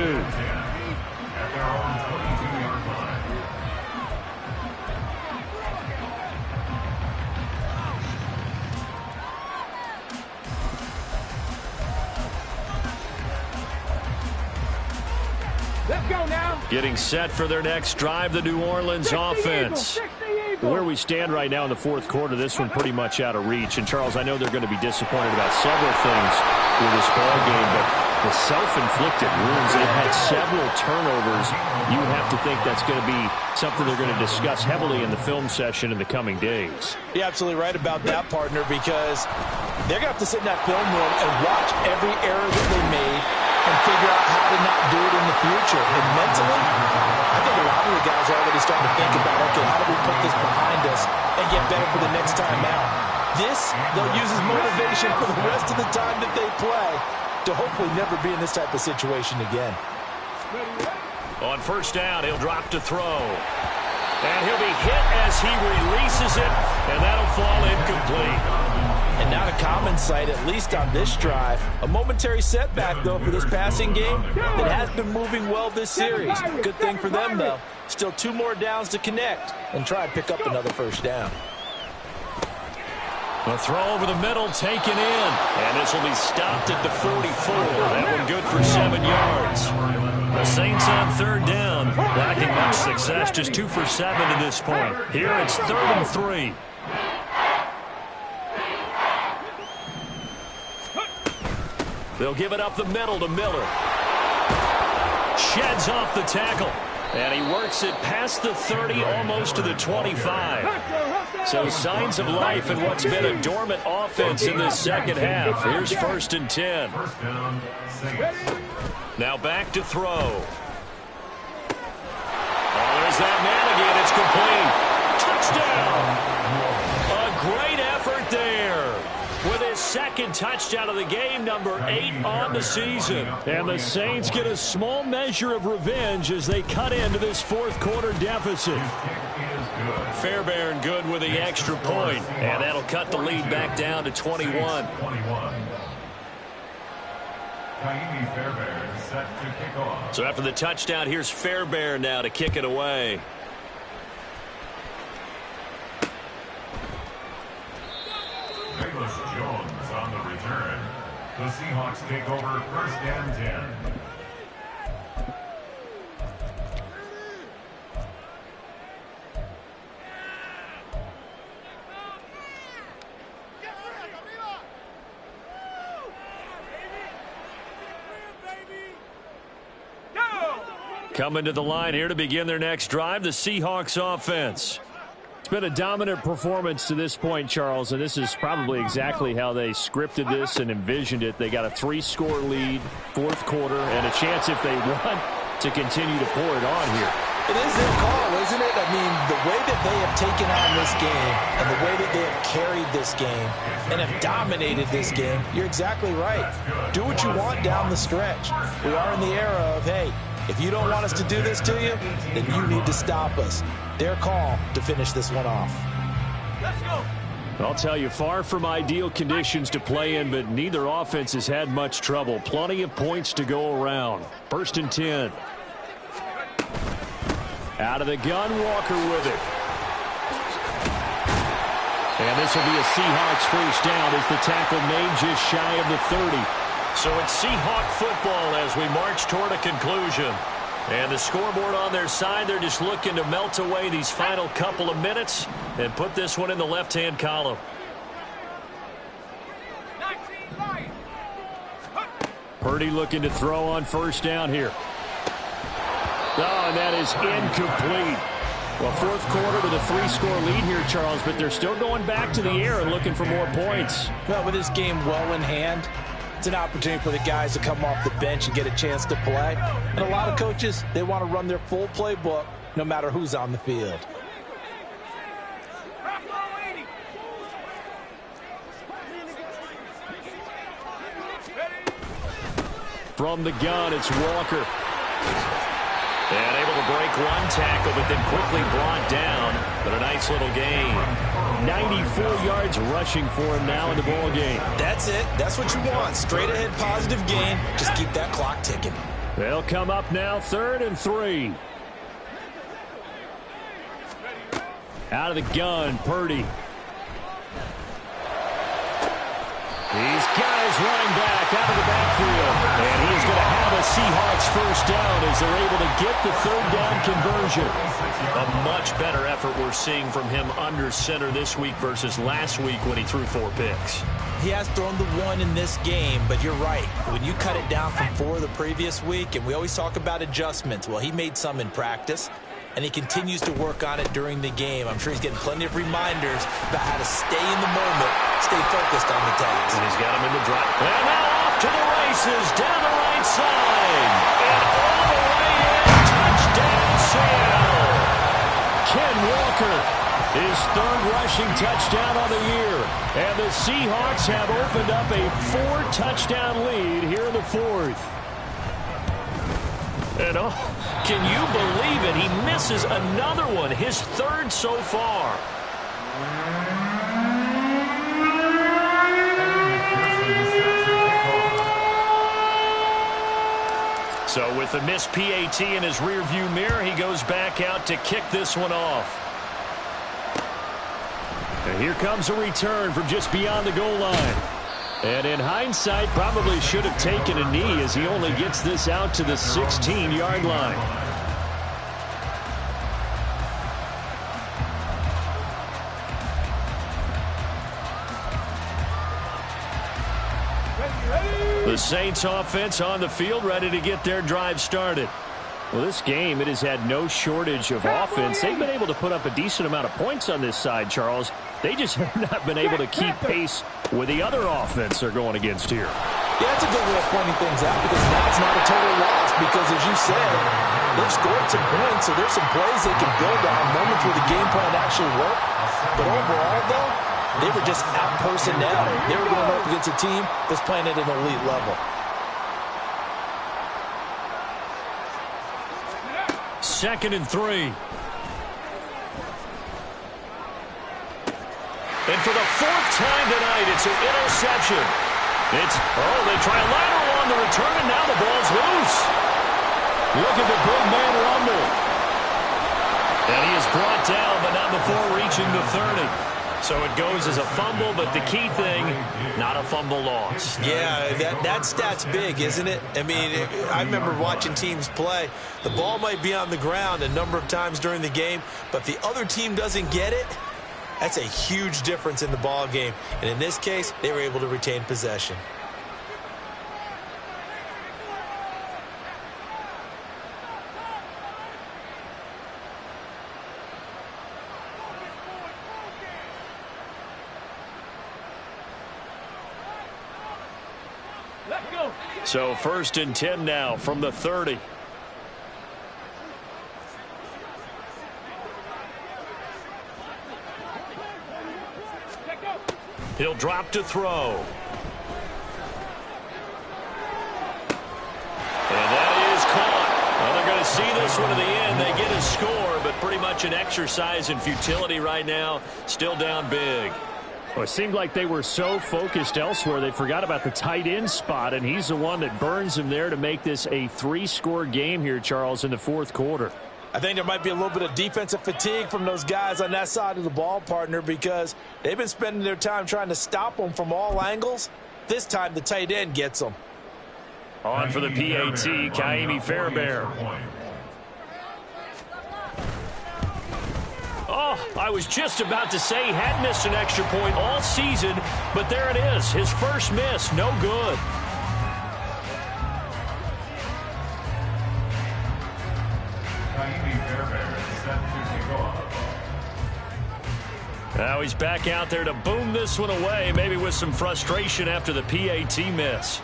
Let's go now. Getting set for their next drive, the New Orleans offense. Where we stand right now in the 4th quarter, this one pretty much out of reach. And, Charles, I know they're going to be disappointed about several things with this ball game, but the self-inflicted wounds, they've had several turnovers. You have to think that's going to be something they're going to discuss heavily in the film session in the coming days. You're absolutely right about that, partner, because they're going to have to sit in that film room and watch every error that they made and figure out how to not do it in the future. And mentally, I think a lot of the guys are already starting to think about, okay, how do we put this behind us and get better for the next time out? This, they'll use as motivation for the rest of the time that they play to hopefully never be in this type of situation again. On first down, he'll drop to throw. And he'll be hit as he releases it, and that'll fall incomplete. And not a common sight, at least on this drive. A momentary setback, though, for this passing game that has been moving well this series. Good thing for them, though. Still 2 more downs to connect and try and pick up another first down. A throw over the middle taken in. And this will be stopped at the 44. That one good for 7 yards. The Saints on third down, lacking much success, just 2 for 7 to this point. Here it's 3rd and 3. They'll give it up the middle to Miller. Sheds off the tackle. And he works it past the 30, almost to the 25. So signs of life in what's been a dormant offense in this second half. Here's 1st and 10. First down, Saints. Now back to throw. Oh, there's that man again. It's complete. Touchdown. A great effort there. With his 2nd touchdown of the game, number 8 on the season. And the Saints get a small measure of revenge as they cut into this 4th quarter deficit. Fairbairn good with the extra point. And that'll cut the lead back down to 21. Fairbairn set to kick off. So after the touchdown, here's Fairbairn now to kick it away. Douglas Jones on the return. The Seahawks take over 1st and 10. Coming to the line here to begin their next drive, the Seahawks offense. It's been a dominant performance to this point, Charles, and this is probably exactly how they scripted this and envisioned it. They got a 3-score lead, 4th quarter, and a chance if they want to continue to pour it on here. It is their call, isn't it? I mean, the way that they have taken on this game and the way that they have carried this game and have dominated this game, you're exactly right. Do what you want down the stretch. We are in the era of, hey, if you don't want us to do this to you, then you need to stop us. Their call to finish this one off. Let's go. I'll tell you, far from ideal conditions to play in, but neither offense has had much trouble. Plenty of points to go around. 1st and 10. Out of the gun, Walker with it. And this will be a Seahawks first down as the tackle made just shy of the 30. So it's Seahawk football as we march toward a conclusion. And the scoreboard on their side, they're just looking to melt away these final couple of minutes and put this one in the left-hand column. Purdy looking to throw on first down here. Oh, and that is incomplete. Well, 4th quarter to the 3-score lead here, Charles, but they're still going back to the air and looking for more points. Well, with this game well in hand, it's an opportunity for the guys to come off the bench and get a chance to play. And a lot of coaches, they want to run their full playbook no matter who's on the field. From the gun, it's Walker. And able to break one tackle, but then quickly brought down. But a nice little gain. 94 yards rushing for him now in the ball game. That's it. That's what you want. Straight ahead positive gain. Just keep that clock ticking. They'll come up now 3rd and 3. Out of the gun, Purdy. He's got his running back out of the backfield. And he is going to have a Seahawks first down as they're able to get the 3rd down conversion. A much better effort we're seeing from him under center this week versus last week when he threw 4 picks. He has thrown the 1 in this game, but you're right. When you cut it down from 4 the previous week, and we always talk about adjustments, well, he made some in practice, and he continues to work on it during the game. I'm sure he's getting plenty of reminders about how to stay in the moment, stay focused on the task. And he's got him in the drop. And now off to the races, down the right side. And all the way in, touchdown Seattle. Ken Walker, his third rushing touchdown on the year. And the Seahawks have opened up a 4-touchdown lead here in the fourth. And can you believe it? He misses another one, his third so far. So with the missed PAT in his rearview mirror, he goes back out to kick this one off. And here comes a return from just beyond the goal line. And in hindsight, probably should have taken a knee as he only gets this out to the 16-yard line. The Saints offense on the field, ready to get their drive started. Well, this game, it has had no shortage of offense. They've been able to put up a decent amount of points on this side, Charles. They just have not been able to keep pace with the other offense they're going against here. Yeah, that's a good way of pointing things out because now it's not a total loss because, as you said, they've scored some points, so there's some plays they can build on, moments where the game plan actually worked. But overall, though, they were just out-personnel. They were going up against a team that's playing at an elite level. Second and 3. And for the fourth time tonight, it's an interception. They try a lateral on the return, and now the ball's loose. Look at the big man rumble. And he is brought down, but not before reaching the 30. So it goes as a fumble, but the key thing, not a fumble loss. Yeah, that stat's big, isn't it? I mean, I remember watching teams play. The ball might be on the ground a number of times during the game, but if the other team doesn't get it, that's a huge difference in the ball game. And in this case, they were able to retain possession. So 1st and 10 now from the 30. He'll drop to throw. And that is caught. Well, they're going to see this one to the end. They get a score, but pretty much an exercise in futility right now. Still down big. Well, it seemed like they were so focused elsewhere, they forgot about the tight end spot, and he's the one that burns him there to make this a 3-score game here, Charles, in the fourth quarter. I think there might be a little bit of defensive fatigue from those guys on that side of the ball, partner, because they've been spending their time trying to stop them from all angles. This time, the tight end gets them. On for the PAT, Kaimi Fairbairn. Oh, I was just about to say he had missed an extra point all season, but there it is. His first miss, no good. Now he's back out there to boom this one away, maybe with some frustration after the PAT miss.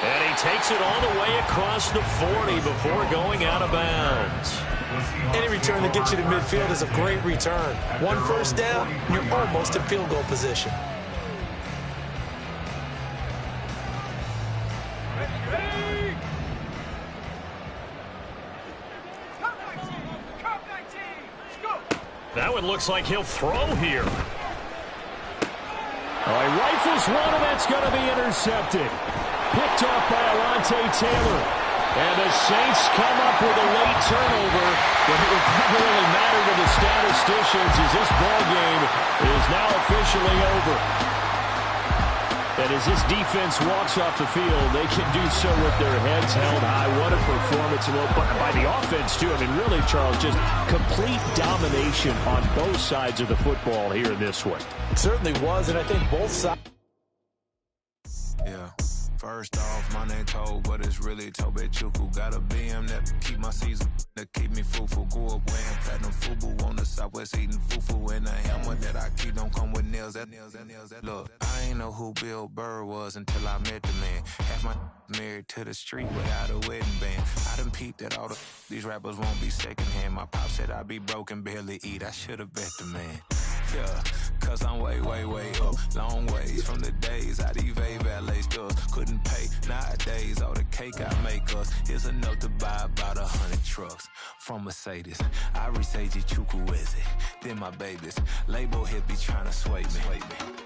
And he takes it all the way across the 40 before going out of bounds. Any return that gets you to midfield is a great return. One first down, you're almost in field goal position. That one looks like he'll throw here. Oh, he rifles one, and that's going to be intercepted. Picked off by Alontae Taylor. And the Saints come up with a late turnover, but it will probably really matter to the statisticians as this ball game is now officially over. And as this defense walks off the field, they can do so with their heads held high. What a performance by the offense, too. I mean, really, Charles, just complete domination on both sides of the football here in this one. It certainly was, and I think both sides. Yeah. First off, my name Toad, but it's really Tobe Chuku. Got a BM that keep my season, that keep me fufu. Grew up wearing platinum fubu on the Southwest eating fufu. And the hammer that I keep don't come with nails. Look, I ain't know who Bill Burr was until I met the man. Half my married to the street without a wedding band. I done peeped that all these rappers won't be secondhand. My pop said I'd be broken, barely eat. I should've bet the man. Yeah, cause I'm way, way, way up. Long ways from the days I evade valet stores. Couldn't pay nowadays. All the cake I make us is enough to buy about 100 trucks from Mercedes. I resage Chukwueze, then my babies. Label hit be trying to sway me.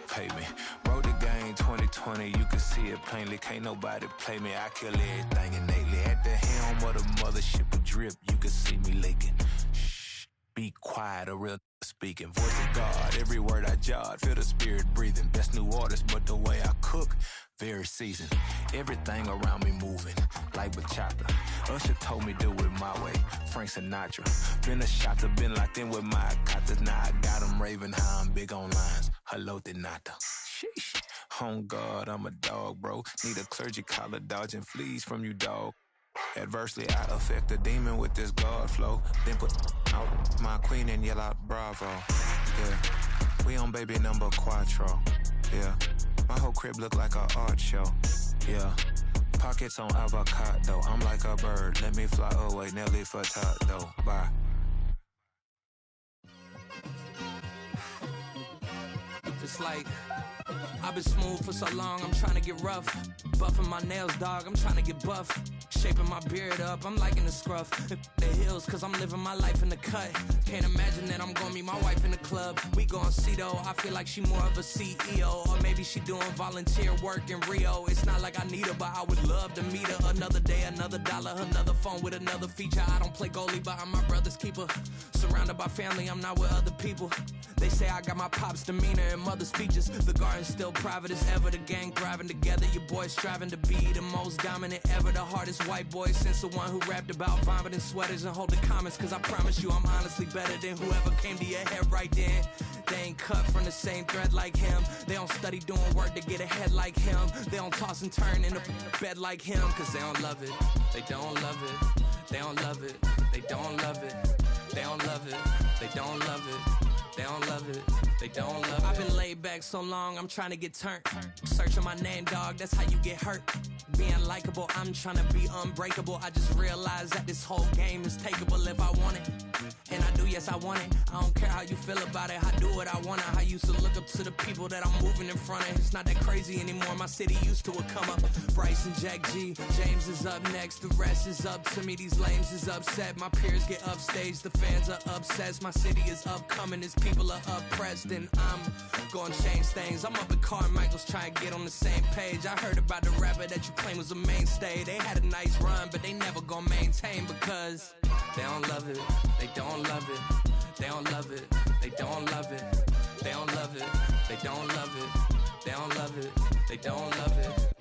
Pay me. Wrote the game 2020, you can see it plainly. Can't nobody play me. I kill everything innately. At the helm of the mothership with drip, you can see me leaking. Shh, be quiet, a real speaking. Voice of God, every word I jot. Feel the spirit breathing. Best new artist, but the way I cook, very seasoned. Everything around me moving, like bachata. Usher told me do it my way. Frank Sinatra. Been a shotter, been locked in with my katas. Now I got them raving how I'm big on lines. Hello, Denata. Sheesh. On God, I'm a dog, bro. Need a clergy collar, dodging fleas from you, dog. Adversely, I affect the demon with this God flow. Then put out my queen and yell out bravo. Yeah, we on baby number quattro. Yeah, my whole crib look like an art show. Yeah, pockets on avocado. I'm like a bird. Let me fly away, Nelly Furtado. Bye. It's like I've been smooth for so long, I'm trying to get rough. Buffing my nails, dog, I'm trying to get buff. Shaping my beard up, I'm liking the scruff. The hills, cause I'm living my life in the cut. Can't imagine that I'm gonna meet my wife in the club. We gon' see though, I feel like she more of a CEO. Or maybe she doing volunteer work in Rio. It's not like I need her, but I would love to meet her. Another day, another dollar, another phone with another feature. I don't play goalie, but I'm my brother's keeper. Surrounded by family, I'm not with other people. They say I got my pop's demeanor and mother's features. The garden's still private as ever, the gang thriving together. Your boys striving to be the most dominant ever. The hardest white boy since the one who rapped about vomiting sweaters and holding comments. Cause I promise you I'm honestly better than whoever came to your head right then. They ain't cut from the same thread like him. They don't study doing work to get ahead like him. They don't toss and turn in the bed like him. Cause they don't love it, they don't love it. They don't love it, they don't love it. They don't love it, they don't love it. They don't love it, they don't love it. I've been laid back so long, I'm trying to get turned. Searching my name, dog, that's how you get hurt. Being likable, I'm trying to be unbreakable. I just realized that this whole game is takeable if I want it. And I do, yes, I want it. I don't care how you feel about it, I do what I want. I used to look up to the people that I'm moving in front of. It's not that crazy anymore, my city used to it come up. Bryce and Jack G, James is up next. The rest is up to me, these lames is upset. My peers get upstaged, the fans are obsessed. My city is upcoming, it's people are oppressed, and I'm gonna change things. I'm up at Carmichael's trying to get on the same page. I heard about the rapper that you claim was a mainstay. They had a nice run, but they never gonna maintain because they don't love it, they don't love it, they don't love it, they don't love it, they don't love it, they don't love it, they don't love it, they don't love it.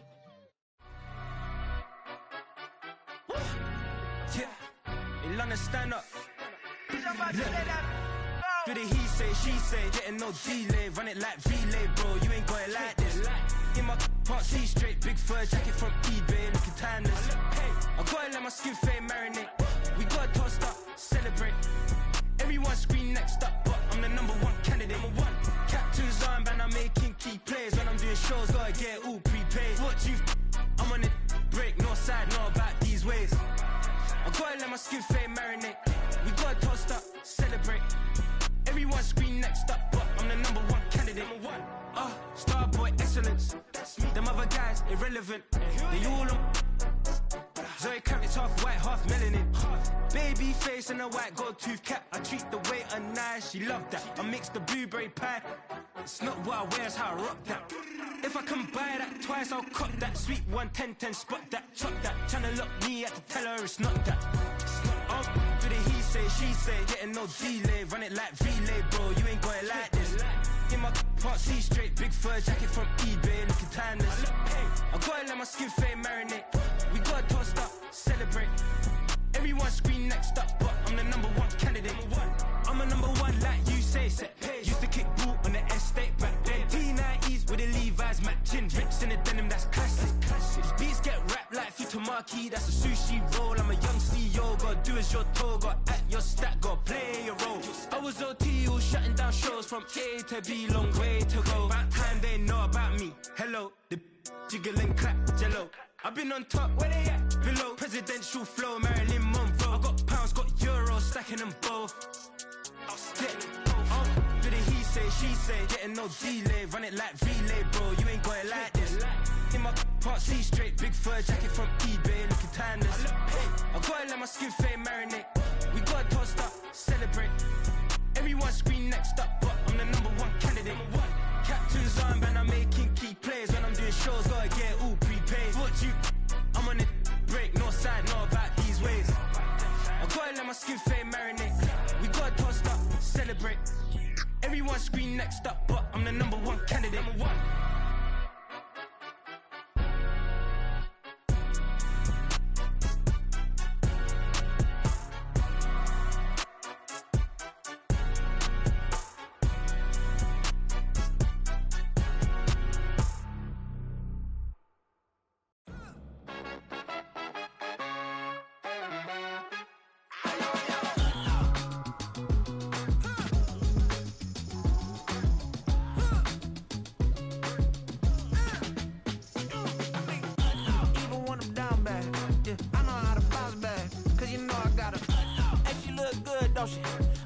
Yeah, in London, stand up. Do the he say, she say, getting no delay. Run it like relay, bro, you ain't got it like this. In my can't see straight, big fur jacket from eBay, looking timeless. I gotta let my skin fade marinate. We gotta toast up, celebrate. Everyone scream next up, but I'm the number one candidate. Captain's armband, I'm making key plays. When I'm doing shows, gotta get all prepaid. What you I'm on it, break, no side, no about these ways. I gotta let my skin fade marinate. We gotta toast up, celebrate. Everyone scream next up, but I'm the number one candidate. Starboy excellence. Them other guys irrelevant. They all on. Zoe Kravitz half white, half melanin. Baby face and a white gold tooth cap. I treat the waiter nice, she love that. I mix the blueberry pie. It's not what I wear, it's how I rock that. If I can buy that twice, I'll cop that. Sweet 110, spot that, chop that. Tryna lock me, I have to tell her it's not that. Do the he say, she say, getting no delay. Run it like relay, bro, you ain't got it like this. In my can't see straight, big fur jacket from eBay, looking timeless. I gotta let my skin fade marinate. We gotta toast up, celebrate. Everyone scream next up, but I'm the number one candidate. I'm a number one like you say, set page. Used to kick boot on the estate back then. T90s with the Levi's matching. Rips in the denim, that's classic. Marquee, that's a sushi roll. I'm a young CEO, gotta do as you're told. Gotta act your stat, gotta play your role. I was OT, all shutting down shows from A to B, long way to go. About time they know about me. Hello, the jiggle and clap, jello. I've been on top, where they at? Below, presidential flow, Marilyn Monroe. I got pounds, got euros, stacking them both. Do the he say, she say, getting no delay. Run it like relay, bro, you ain't got it like this. In my part C straight, big fur jacket from eBay, looking timeless. I gotta let my skin fade marinate. We gotta toast up, celebrate. Everyone scream next up, but I'm the #1 candidate. Captain's armband, I'm making key plays. When I'm doing shows, gotta get all prepaid. What you, I'm on it, break, no sign, know about these ways. I gotta let my skin fade marinate. We gotta toast up, celebrate. Everyone scream next up, but I'm the #1 candidate.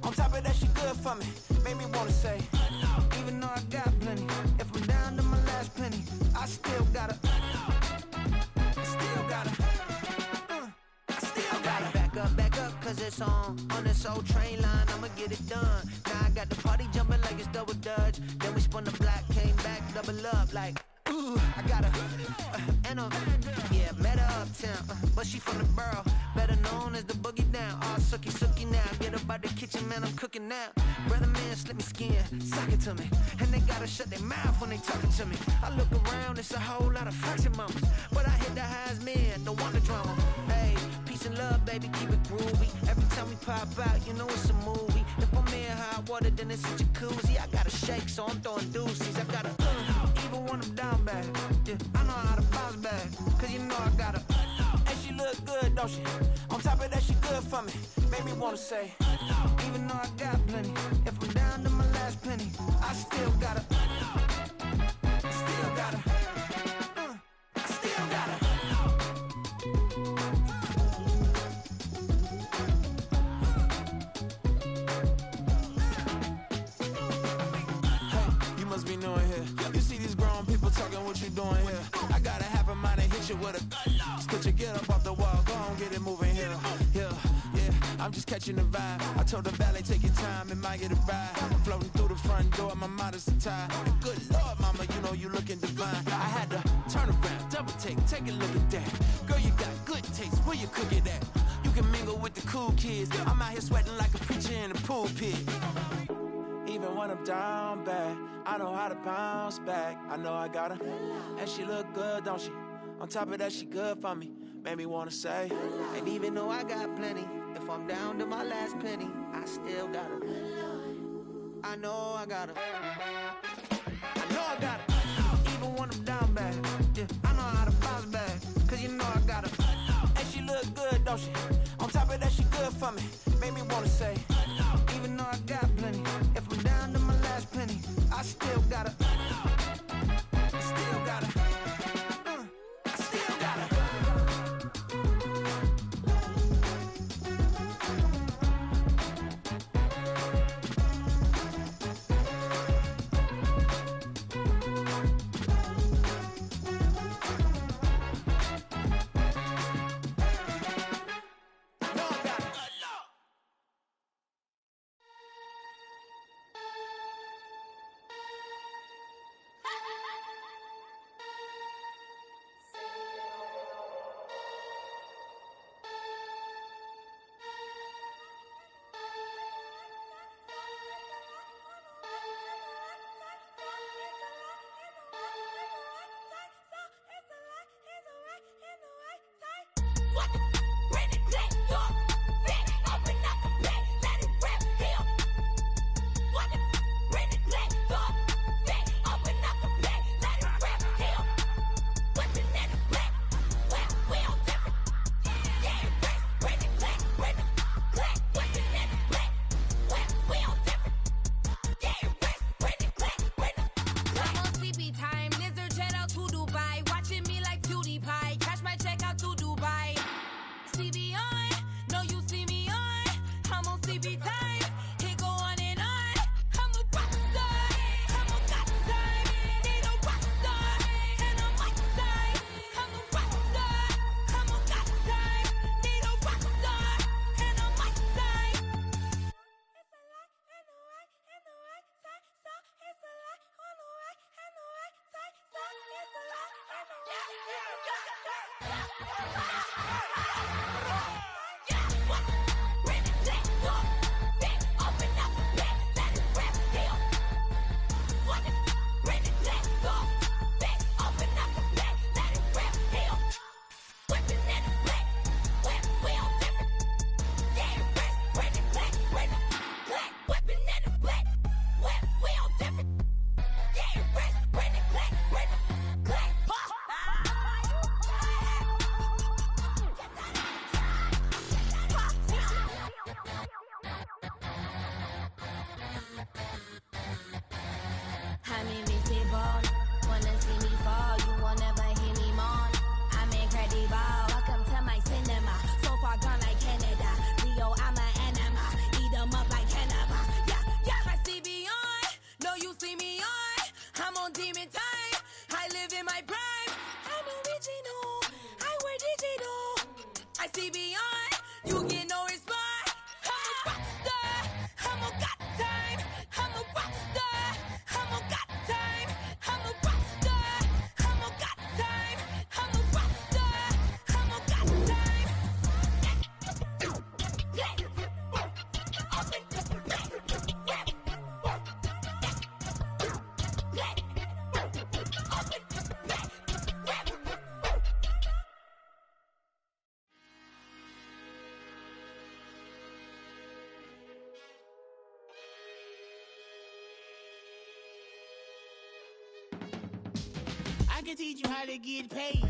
On top of that, she good for me. Made me wanna say, even though I got plenty, if I'm down to my last penny, I still gotta, back up, cause it's on this old train line, I'ma get it done. Now I got the party jumping like it's double dutch. Then we spun the block, came back, double up like, ooh, I got her, and yeah, met her uptown, but she from the borough, better known as the boogie down. All sookie now, get up out the kitchen, man, I'm cooking now. Brother man, slip me skin, sock it to me, and they gotta shut their mouth when they talking to me. I look around, it's a whole lot of fraction mamas, but I hit the highs, man, don't want the drama. Hey, peace and love, baby, keep it groovy. Every time we pop out, you know it's a movie. If I'm in hot water, then it's a jacuzzi. I gotta shake, so I'm throwing deuces. I gotta, even when I'm down bad, yeah, I know how to bounce back, cause you know I gotta, and she look good, don't she? On top of that, she good for me. Made me wanna say, even though I got plenty, if I'm down to my last penny, I still gotta, Must be knowing here. You see these grown people talking, what you doing here? I got a half a mind to hit you with a put your get up off the wall, go on, get it moving here. Yeah, I'm just catching the vibe. I told the valet, take your time, it might get a ride. Floating through the front door, my mind is a tie. And good Lord, mama, you know you looking divine. I had to turn around, double take a look at that. Girl, you got good taste, where you cook it at? You can mingle with the cool kids. I'm out here sweating like a preacher in a pulpit. Even when I'm down bad, I know how to bounce back. I know I got her, and she look good, don't she? On top of that, she good for me. Made me wanna say, and even though I got plenty, if I'm down to my last penny, I still got her. I know I got her. I know I got her. Even when I'm down bad, yeah, I know how to bounce back, cause you know I got her. And she look good, don't she? On top of that, she good for me. Made me wanna say, even though I got plenty, if I'm down to my last penny, I still gotta, still gotta, I still gotta. CB on, no you see me on. I'm on CB time, it go on and on. I'm a rock star, I'm a got time. Need a rock star, and I'm my time. I'm a rock star, I'm a got time. Need a rock star, and I'm my time. It's a lot and the right side, so it's a lot on the right and the right side, so it's a lot and the right. I'm invisible. Wanna see me fall, you will never hear me moan. I'm incredible. Welcome to my cinema. So far gone like Canada. Leo, I'm an anima. Eat 'em up like cannibal. Yeah, yeah. I see beyond. No, you see me on. I'm on demon time. I live in my prime. I'm original. I wear digital. I see beyond. You get no response. I'm a rock star. I'm a got time. I'm a rock star. I'm a got time. I'm a rock star. I'm a got time. I'm a rock star. I'm a got time. I can teach you how to get paid,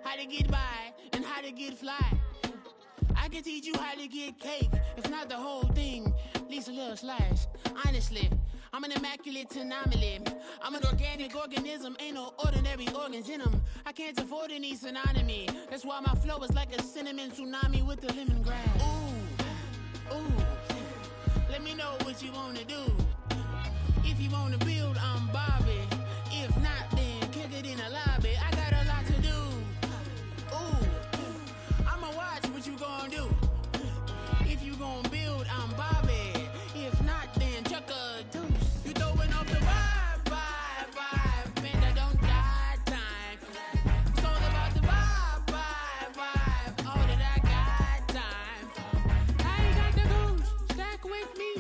how to get by, and how to get fly. I can teach you how to get cake, if not the whole thing, at least a little slice. Honestly, I'm an immaculate anomaly. I'm an organic organism, ain't no ordinary organs in them. I can't afford any synonymy. That's why my flow is like a cinnamon tsunami with the lemongrass. Ooh, ooh. Let me know what you wanna do. If you wanna build, I'm Bobby. If not, then kick it in the lobby. I got a lot to do. Ooh, I'ma watch what you gon' do. If you gon' build, I'm Bobby. If not, then chuck a deuce. You throwing off the vibe, man, I don't got time. It's all about the vibe, all that I got time. I ain't got the goose, stack with me.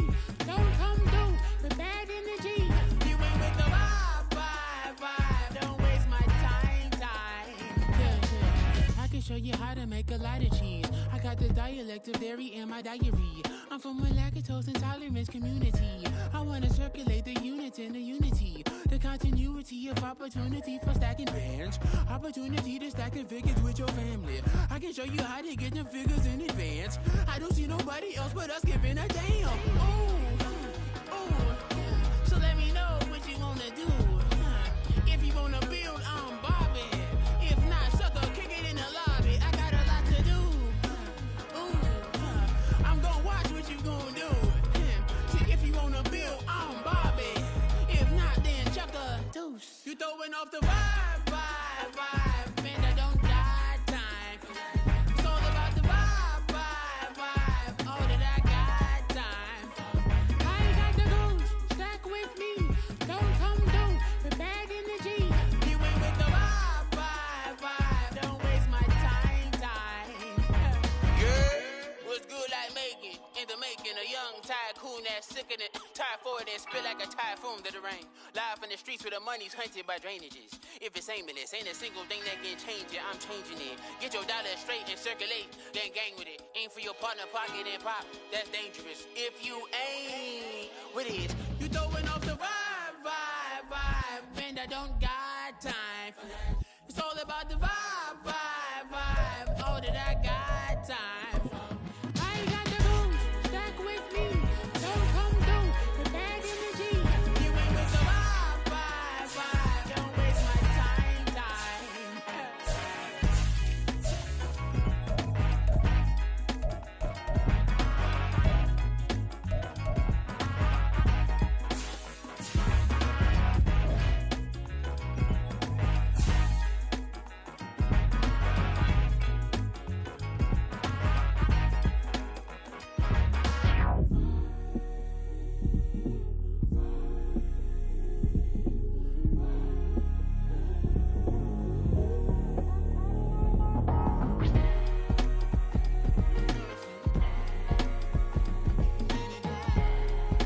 Don't come through with bad energy. You ain't with the vibe, don't waste my time. Yeah, I can show you how to make a lot of cheese. I got the dialect of dairy in my diary. I'm from a lactose intolerance community. I wanna circulate the units and the unity. The continuity of opportunity for stacking bands. Opportunity to stack the figures with your family. I can show you how to get the figures in advance. I don't see nobody else but us giving a damn. Ooh. So let me know what you wanna do. If you wanna build, I'm Bobby. If not, sucker, kick it in the lobby. I got a lot to do. I'm gonna watch what you gonna do. See, if you wanna build, I'm Bobby. If not, then chuck a deuce. You throwing off the vibe, man, I don't got time. It's all about the vibe, all that I got time. I ain't got the goose, stack with me. Don't come through with bad energy. You ain't with the vibe, don't waste my time. Yeah, what's good like making? In the making, a young tycoon that's sickening. Tire forward and spit like a typhoon to the rain. Live in the streets where the money's hunted by drainages. If it's aimless, ain't a single thing that can change it. I'm changing it. Get your dollar straight and circulate, then gang with it. Aim for your partner pocket and pop. That's dangerous. If you ain't with it, you throwing off the vibe, man, I don't got